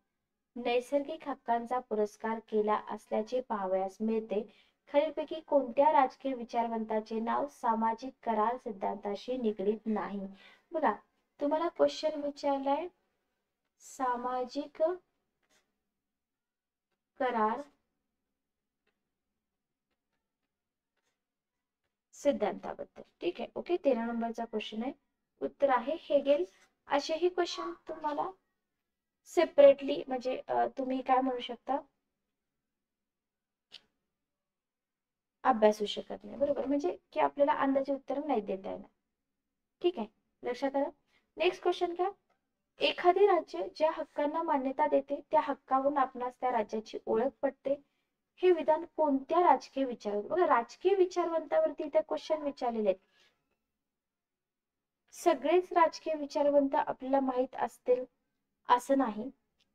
नैसर्गिक हक्कांचा पुरस्कार केला असल्याचे पाहावयास मिळते. खालीलपैकी कोणत्या राजकीय विचारवंताचे नाव सामाजिक करार सिद्धांताशी निगडीत नाही. बघा, तुम्हाला क्वेश्चन विचारलाय सामाजिक करार सिद्धांताबद्दल. ठीक आहे. ओके. 13 नंबरचा क्वेश्चन आहे. उत्तर आहे हेगेल. असेही क्वेश्चन तुम्हाला सेपरेटली म्हणजे तुम्ही काय म्हणू शकता, अभ्यासू शकत नाही. बरोबर. म्हणजे की आपल्याला अंदाजे उत्तर नाही देता येणार. ठीक आहे. लक्षात आलं. नेक्स्ट क्वेश्चन घ्या. एखादे राज्य ज्या हक्कांना मान्यता देते त्या हक्कावरून आपणास त्या राज्याची ओळख पडते. हे विधान कोणत्या राजकीय विचारवंत, बघा राजकीय विचारवंतावरती इथे क्वेश्चन विचारलेले आहेत. सगळेच राजकीय विचारवंत आपल्याला माहित असतील असं नाही.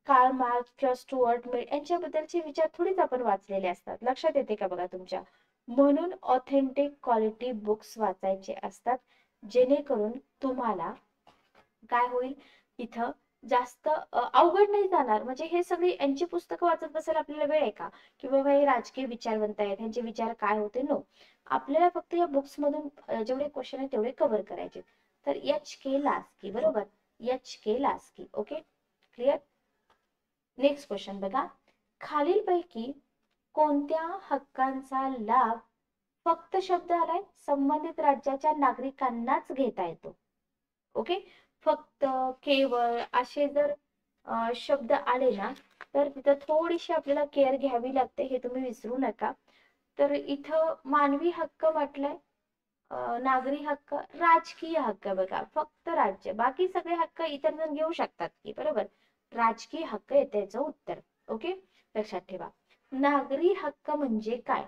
कार्ल मार्क्स किंवा स्टुअर्ट मिल यांच्याबद्दलचे विचार थोडीच आपण वाचलेले असतात. लक्षात येते का बघा तुमच्या. म्हणून ऑथेंटिक क्वालिटी बुक्स वाचायचे असतात, जेणेकरून तुम्हाला काय होईल, इथं जास्त अवघड नाही जाणार. म्हणजे हे सगळी यांची पुस्तकं वाचत बसायला आपल्याला वेळ आहे का, की बाबा हे राजकीय विचारवंत आहेत, त्यांचे विचार काय होते. नो, आपल्याला फक्त या बुक्स मधून जेवढे क्वेश्चन आहेत तेवढे कव्हर करायचे. तर एच के लास्की. बरोबर. H K Laski. Okay. Clear. Next question बघा. खालीलपैकी कोणत्या हक्कांचा लाभ फक्त शब्द आलाय संबंधित राज्याच्या नागरिकांनाच घेता येतो. ओके. फक्त, केवळ असे जर शब्द आले ना, तर तिथं थोडीशी आपल्याला केअर घ्यावी लागते, हे तुम्ही विसरू नका. तर इथं मानवी हक्क म्हटलंय, नागरी हक्क, राजकीय हक्क. बघा, फक्त राज्य, बाकी सगळे हक्क इतर जण घेऊ शकतात की. बरोबर. राजकीय हक्क येते याचं उत्तर. ओके. लक्षात ठेवा. नागरी हक्क म्हणजे काय.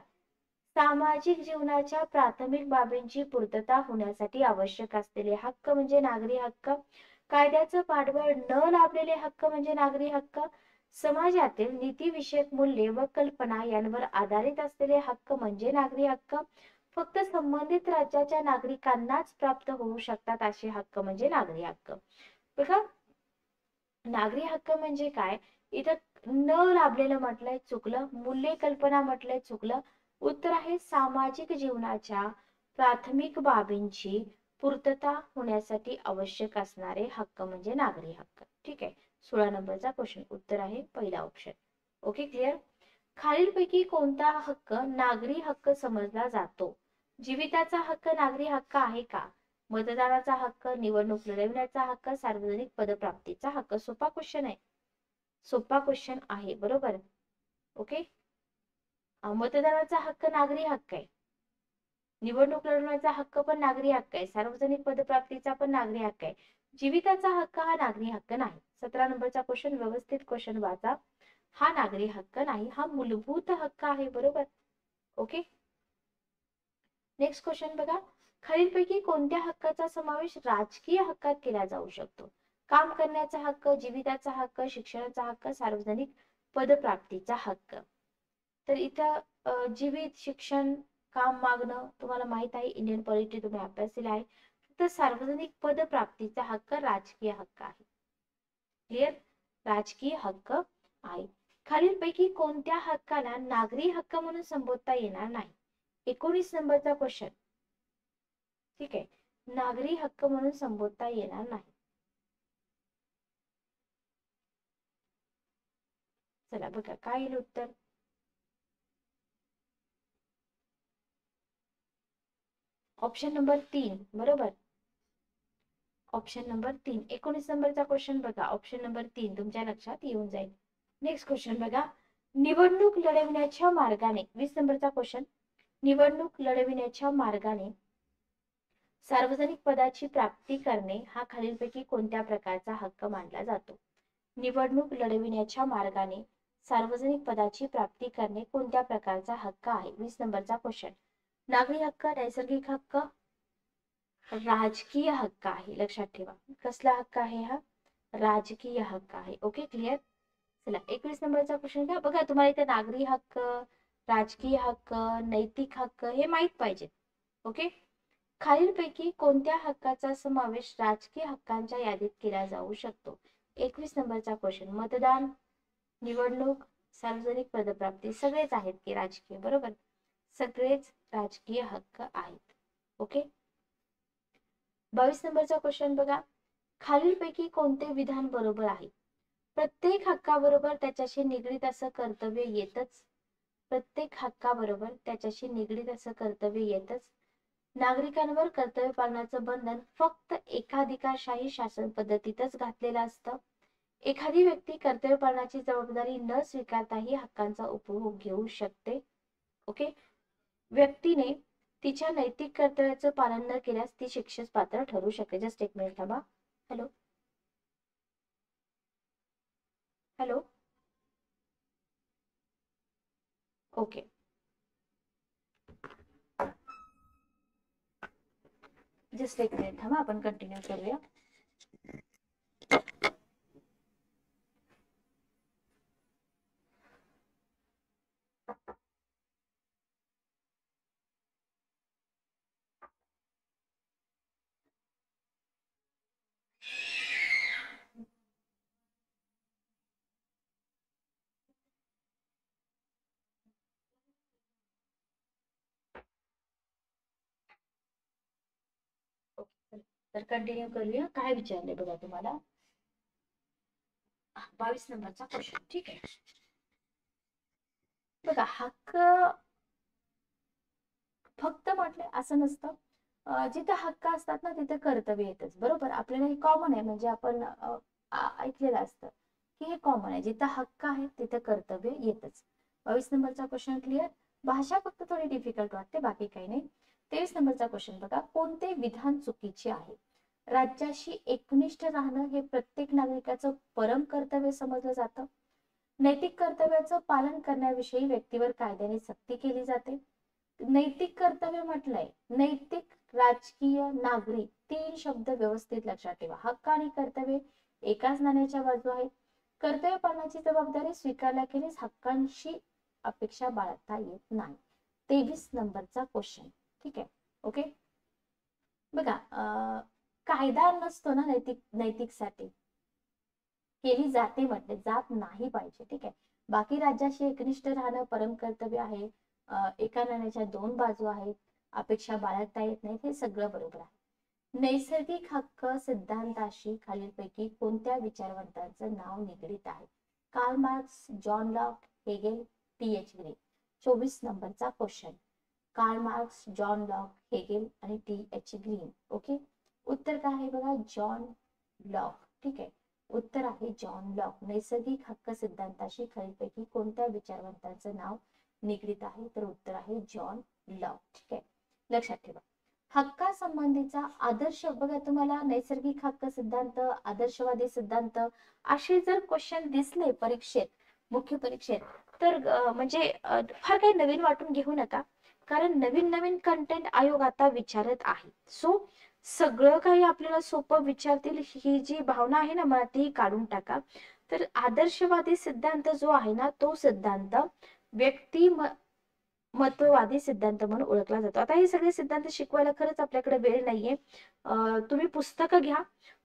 सामाजिक जीवनाच्या प्राथमिक बाबींची पूर्तता होण्यासाठी आवश्यक असलेले हक्क म्हणजे नागरी हक्क. कायद्याचं पाठबळ न लाभलेले हक्क म्हणजे नागरी हक्क. समाजातील नीतिविषयक मूल्ये व कल्पना यांवर आधारित असलेले हक्क म्हणजे नागरी हक्क. फक्त संबंधित राज्याच्या नागरिकांनाच प्राप्त होऊ शकतात असे हक्क म्हणजे नागरी हक्क. बघा, नागरी हक्क म्हणजे काय, इथं न लाभलेलं म्हटलंय, चुकलं. मूल्य कल्पना म्हटलंय, चुकलं. उत्तर आहे सामाजिक जीवनाच्या प्राथमिक बाबींची पूर्तता होण्यासाठी आवश्यक असणारे हक्क म्हणजे नागरी हक्क. ठीक आहे. 16 नंबरचा क्वेश्चन उत्तर आहे पहिला ऑप्शन. Okay, clear. खालीलपैकी कोणता हक्क नागरी हक्क समजला जातो? जीविताचा हक्क नागरी हक्क आहे का? मतदानाचा हक्क, निवडणूक लढवण्याचा हक्क, सार्वजनिक पदप्राप्तीचा हक्क. सोपा क्वेश्चन आहे, सोपा क्वेश्चन आहे, बरोबर. ओके, मतदानाचा हक्क नागरी हक्क आहे, निवडणूक लढवण्याचा हक्क पण नागरी हक्क आहे, सार्वजनिक पदप्राप्तीचा पण नागरी हक्क आहे. जीविताचा हक्क हा नागरी हक्क नाही. 17 नंबरचा क्वेश्चन व्यवस्थित क्वेश्चन वाचा. हा नागरी हक्क नाही, हा मूलभूत हक्क आहे, बरोबर. ओके, नेक्स्ट क्वेश्चन बघा. खालीलपैकी कोणत्या हक्काचा समावेश राजकीय हक्कात केला जाऊ शकतो? काम करण्याचा हक्क, जीविताचा हक्क, शिक्षणाचा हक्क, सार्वजनिक पदप्राप्तीचा हक्क. तर इथं जीवित, शिक्षण, काम मागणं तुम्हाला माहित आहे, इंडियन पॉलिटी तुम्ही अभ्यासलेला आहे. तर सार्वजनिक पदप्राप्तीचा हक्क राजकीय हक्क आहे. क्लिअर, राजकीय हक्क आहे. खालीलपैकी कोणत्या हक्काला नागरी हक्क म्हणून संबोधता येणार नाही? 19 नंबरचा क्वेश्चन. ठीक आहे, नागरी हक्क म्हणून संबोधता येणार नाही. चला बघा काय येईल उत्तर. ऑप्शन नंबर 3, बरोबर. ऑप्शन नंबर 3, 19 नंबरचा क्वेश्चन बघा. ऑप्शन नंबर 3 तुमच्या लक्षात येऊन जाईल. नेक्स्ट क्वेश्चन बघा. निवडणूक लढविण्याच्या मार्गाने, 20 नंबरचा क्वेश्चन. निवडणूक लढविण्याच्या मार्गाने सार्वजनिक पदाची प्राप्ती करणे हा खालीलपैकी कोणत्या प्रकारचा हक्क मानला जातो? निवडणूक लढविण्याच्या मार्गाने सार्वजनिक पदाची प्राप्ती करणे कोणत्या प्रकारचा हक्क आहे? 20 नंबरचा क्वेश्चन. नागरी हक्क, नैसर्गिक हक्क, राजकीय हक्क आहे. लक्षात ठेवा, कसला हक्क आहे हा? राजकीय हक्क आहे. Okay, clear. चला 21 नंबरचा क्वेश्चन घ्या. बघा तुम्हाला इथे नागरी हक्क, राजकीय हक्क, नैतिक हक्क हे माहित पाहिजे. ओके, खालीलपैकी कोणत्या हक्काचा समावेश राजकीय हक्कांच्या यादीत केला जाऊ शकतो? 21 नंबरचा क्वेश्चन. मतदान, निवडणूक, सार्वजनिक पदप्राप्ती सगळेच आहेत की राजकीय, बरोबर. सगळेच राजकीय हक्क आहेत. ओके, 22 नंबरचा क्वेश्चन बघा. खालीलपैकी कोणते विधान बरोबर आहे? प्रत्येक हक्काबरोबर त्याच्याशी निगडीत असं कर्तव्य येतच. प्रत्येक हक्काबरोबर त्याच्याशी निगडीत असं कर्तव्य येतच. नागरिकांवर कर्तव्य पालनाचं बंधन फक्त एकाधिकारशाही शासन पद्धतीतच घातलेलं असतं. एखादी व्यक्ती कर्तव्य पालनाची जबाबदारी न स्वीकारताही हक्कांचा उपभोग घेऊ शकते. ओके, व्यक्तीने तिच्या नैतिक कर्तव्याचं पालन न केल्यास ती शिक्षेस पात्र ठरू शकते. जस्ट एक मिनिट थांबा. Hello hello, okay. जस्ट एक मिनिट थांबा, आपण कंटिन्यू करूया. तर कंटिन्यू करूया. काय विचारले बघा तुम्हाला. 22 नंबरचा क्वेश्चन. ठीक आहे, बघा हक्क फक्त म्हटले असं नसतं. जिथे हक्क असतात ना तिथे कर्तव्य येतच, बरोबर. आपल्याला हे कॉमन आहे, म्हणजे आपण ऐकलेलं असतं की हे कॉमन आहे. जिथे हक्क आहे तिथे कर्तव्य येतच. 22 नंबरचा क्वेश्चन क्लिअर. भाषा फक्त थोडी डिफिकल्ट वाटते, बाकी काही नाही. 23 नंबरचा क्वेश्चन बघा. कोणते विधान चुकीचे आहे? राज्याशी एकनिष्ठ राहणं हे प्रत्येक नागरिकाचं परम कर्तव्य समजलं जातं. नैतिक कर्तव्याचं पालन करण्याविषयी व्यक्तीवर कायद्याने सक्ती केली जाते. नैतिक कर्तव्य म्हटलंय, नैतिक, राजकीय, नागरी 3 शब्द व्यवस्थित लक्षात ठेवा. हक्क आणि कर्तव्य एकाच नाण्याच्या बाजू आहेत. कर्तव्य पालनाची जबाबदारी स्वीकारल्याखेरीज हक्कांशी अपेक्षा बाळगता येत नाही. 23 नंबरचा क्वेश्चन. ठीक आहे, ओके. बघा कायदा नसतो ना नैतिकसाठी, केली जाते म्हटले, जात नाही पाहिजे. ठीक आहे, बाकी राज्याशी एकनिष्ठ राहणं परम कर्तव्य आहे. एका नाण्याच्या 2 बाजू आहेत. अपेक्षा बाळगता येत नाहीत, हे सगळं बरोबर आहे. नैसर्गिक हक्क सिद्धांताशी खालीलपैकी कोणत्या विचारवंतांचं नाव निगडीत आहे? Karl Marx, John Locke, Hegel, TH. Green. 24 नंबरचा question. Karl Marx, John Locke, Hegel आणि टी.एच. ग्रीन. ओके, उत्तर काय आहे बघा? John Locke. ठीक आहे, उत्तर आहे जॉन लॉक. नैसर्गिक हक्क सिद्धांताशी खालीलपैकी कोणत्या विचारवंतांचं नाव निगडीत आहे? तर उत्तर आहे जॉन लॉक. ठीक आहे, लक्षात ठेवा. हक्कासंबंधीचा आदर्श बघा, तुम्हाला नैसर्गिक हक्क सिद्धांत, आदर्शवादी सिद्धांत असे जर क्वेश्चन दिसले परीक्षेत, मुख्य परीक्षेत, तर म्हणजे फार काही नवीन वाटून घेऊ नका, कारण नवीन नवीन कंटेंट आयोग आता विचारत आहे. सो सगळं काही आपल्याला सोपं विचारतील ही जी भावना आहे ना मला ती काढून टाका. तर आदर्शवादी सिद्धांत जो आहे ना तो सिद्धांत व्यक्तिमत्ववादी सिद्धांत म्हणून ओळखला जातो. आता हे सगळे सिद्धांत शिकवायला खरंच आपल्याकडे वेळ नाहीये. तुम्ही पुस्तकं घ्या,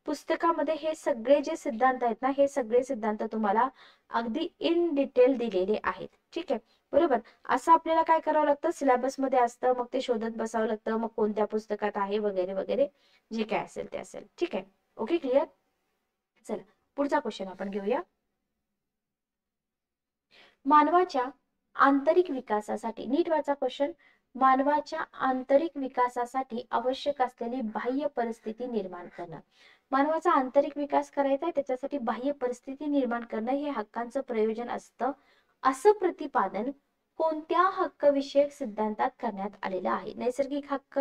पुस्तकामध्ये हे सगळे जे सिद्धांत आहेत ना हे सगळे सिद्धांत तुम्हाला अगदी इन डिटेल दिलेले आहेत. ठीक आहे, बरोबर. असं आपल्याला काय करावं लागतं, सिलेबस मध्ये असतं, मग ते शोधत बसावं लागतं, मग कोणत्या पुस्तकात आहे वगैरे वगैरे, जे काय असेल ते असेल. ठीक आहे, ओके, क्लिअर. चला पुढचा क्वेश्चन आपण घेऊया. मानवाच्या आंतरिक विकासासाठी, नीट वाचा क्वेश्चन, मानवाच्या आंतरिक विकासासाठी आवश्यक असलेली बाह्य परिस्थिती निर्माण करणं. मानवाचा आंतरिक विकास करायचा आहे त्याच्यासाठी बाह्य परिस्थिती निर्माण करणं हे हक्कांचं प्रयोजन असतं, असं प्रतिपादन कोणत्या हक्कविषयक सिद्धांतात करण्यात आलेलं आहे? नैसर्गिक हक्क,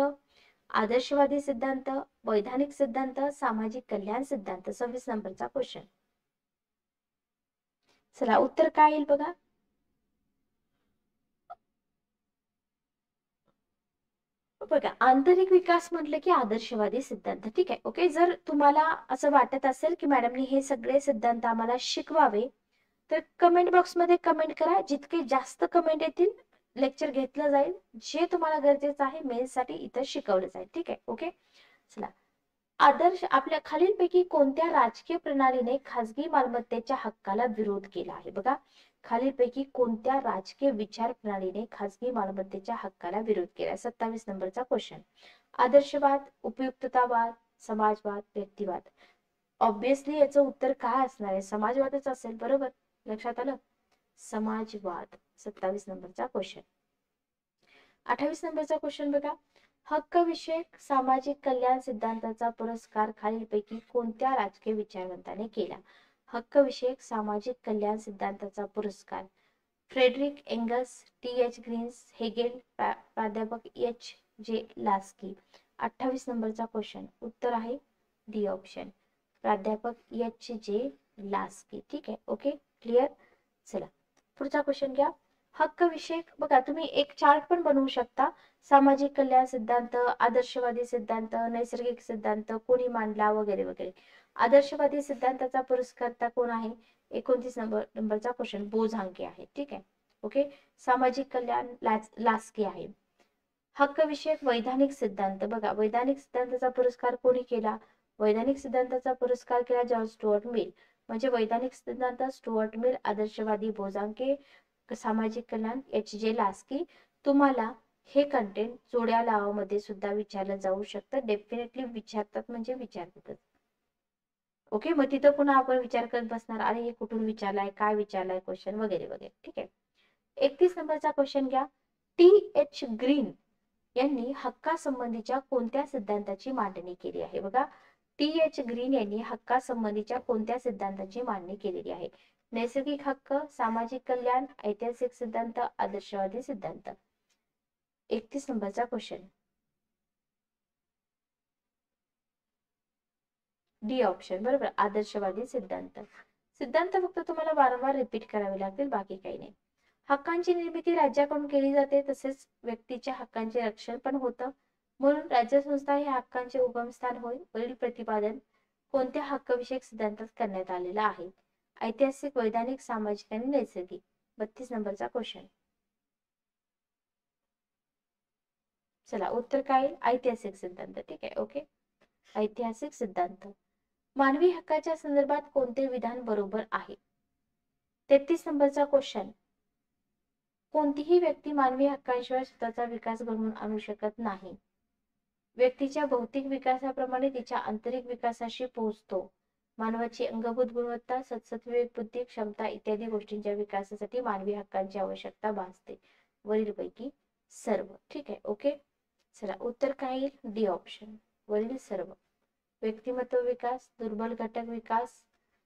आदर्शवादी सिद्धांत, वैधानिक सिद्धांत, सामाजिक कल्याण सिद्धांत. 26 नंबरचा क्वेश्चन. चला उत्तर काय येईल बघा. बघा, आंतरिक विकास म्हटलं की आदर्शवादी सिद्धांत. ठीक आहे, ओके. जर तुम्हाला असं वाटत असेल की मॅडमनी हे सगळे सिद्धांत आम्हाला शिकवावे, तर कमेंट बॉक्स मध्ये कमेंट करा. जितके जास्त कमेंट येतील लेक्चर घेतलं जाईल. जे तुम्हाला गरजेचं आहे मेन्स साठी इथं शिकवलं जाईल. ठीक आहे, ओके. चला, आदर्श आपल्या खालीलपैकी कोणत्या राजकीय प्रणालीने खासगी मालमत्तेच्या हक्काला विरोध केला आहे? बघा, खालीलपैकी कोणत्या राजकीय विचार प्रणालीने खासगी मालमत्तेच्या हक्काला विरोध केला? 27 नंबरचा क्वेश्चन. आदर्शवाद, उपयुक्ततावाद, समाजवाद, व्यक्तिवाद. ऑब्विसली याचं उत्तर काय असणार आहे? समाजवादच असेल, बरोबर. लक्षात आलं, समाजवाद. 27 नंबरचा क्वेश्चन. 28 नंबरचा क्वेश्चन बघा, हक्क विषयक सामाजिक कल्याण सिद्धांताचा पुरस्कार खालीलपैकी कोणत्या राजकीय विचारवंताने केला? हक्क विषयक सामाजिक कल्याण सिद्धांताचा पुरस्कार Frederick Engels, T H. Greens, Hegel, प्राध्यापक एच. जे. लास्की. 28 नंबरचा क्वेश्चन. उत्तर आहे डी ऑप्शन, प्राध्यापक एच. जे. लास्की. ठीक आहे, ओके, क्लिअर. चला पुढचा क्वेश्चन घ्या. हक्क विषयक बघा, तुम्ही एक चार्ट पण बनवू शकता. सामाजिक कल्याण सिद्धांत, आदर्शवादी सिद्धांत, नैसर्गिक सिद्धांत कोणी मांडला वगैरे वगैरे. आदर्शवादी सिद्धांताचा पुरस्कर्ता कोण आहे? 29 नंबरचा क्वेश्चन, बोझांके आहे. ठीक आहे, ओके. सामाजिक कल्याण लास्की आहे. हक्क विषयक वैधानिक सिद्धांत बघा, वैधानिक सिद्धांताचा पुरस्कार कोणी केला? वैधानिक सिद्धांताचा पुरस्कार केला जॉन स्टुअर्ट मिल. म्हणजे वैधानिक सिद्धांत स्टुअर्ट मिल, आदर्शवादी बोझांके, सामाजिक कल्याण एच. जे. लास्की. तुम्हाला हे कंटेंट जोड्या लावामध्ये सुद्धा विचारलं जाऊ शकतं. डेफिनेटली विचारतात म्हणजे विचारतातच. ओके, मग तिथं पुन्हा आपण विचार करत बसणार, अरे हे कुठून विचारलाय, काय विचारलाय क्वेश्चन वगैरे वगैरे. ठीक आहे, 31 नंबरचा क्वेश्चन घ्या. टी.एच. ग्रीन यांनी हक्कासंबंधीच्या कोणत्या सिद्धांताची मांडणी केली आहे? बघा, टी.एच. ग्रीन यांनी हक्कासंबंधीच्या कोणत्या सिद्धांताची मांडणी केलेली आहे? नैसर्गिक हक्क, सामाजिक कल्याण, ऐतिहासिक सिद्धांत, आदर्शवादी सिद्धांत. 31 नंबरचा क्वेश्चन. डी ऑप्शन, बरोबर, आदर्शवादी सिद्धांत. सिद्धांत फक्त तुम्हाला वारंवार रिपीट करावे लागतील, बाकी काही नाही. हक्कांची निर्मिती राज्याकडून केली जाते, तसेच व्यक्तीच्या हक्कांचे रक्षण पण होतं, म्हणून राज्यसंस्था हे हक्कांचे उगमस्थान होय. वरील प्रतिपादन कोणत्या हक्कविषयक सिद्धांतात करण्यात आलेलं आहे? ऐतिहासिक, वैधानिक, सामाजिक आणि नैसर्गिक. 32 नंबरचा क्वेश्चन. चला उत्तर काय? ऐतिहासिक सिद्धांत. ठीक आहे, ओके, ऐतिहासिक सिद्धांत. मानवी हक्काच्या संदर्भात कोणते विधान बरोबर आहे? 33 नंबरचा क्वेश्चन. कोणतीही व्यक्ती मानवी हक्कांशिवाय स्वतःचा विकास घडवून आणू शकत नाही. व्यक्तीच्या भौतिक विकासाप्रमाणे तिच्या आंतरिक विकासाशी पोहोचतो. मानवाची अंगभूत गुणवत्ता, सद्सद्विवेक, बुद्धी, क्षमता इत्यादी गोष्टींच्या विकासासाठी मानवी हक्कांची आवश्यकता भासते. वरीलपैकी सर्व. ठीक आहे, ओके. चला, उत्तर काय येईल? डी ऑप्शन, वरील सर्व. व्यक्तिमत्व विकास, दुर्बल घटक विकास,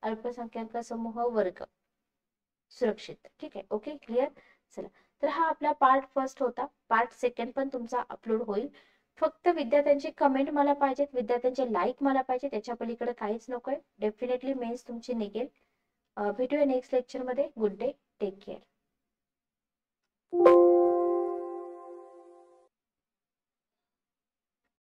अल्पसंख्याक समूह, वर्ग सुरक्षित. ठीक आहे, ओके, क्लिअर. चला, तर हा आपला पार्ट फर्स्ट होता. पार्ट सेकंड पण तुमचा अपलोड होईल. फक्त विद्यार्थ्यांची कमेंट मला पाहिजेत, विद्यार्थ्यांचे लाईक मला पाहिजे, त्याच्या पलीकडे काहीच नकोय. डेफिनेटली मेन्स तुमची निघेल. भेटूया नेक्स्ट लेक्चर मध्ये. Good day, take care.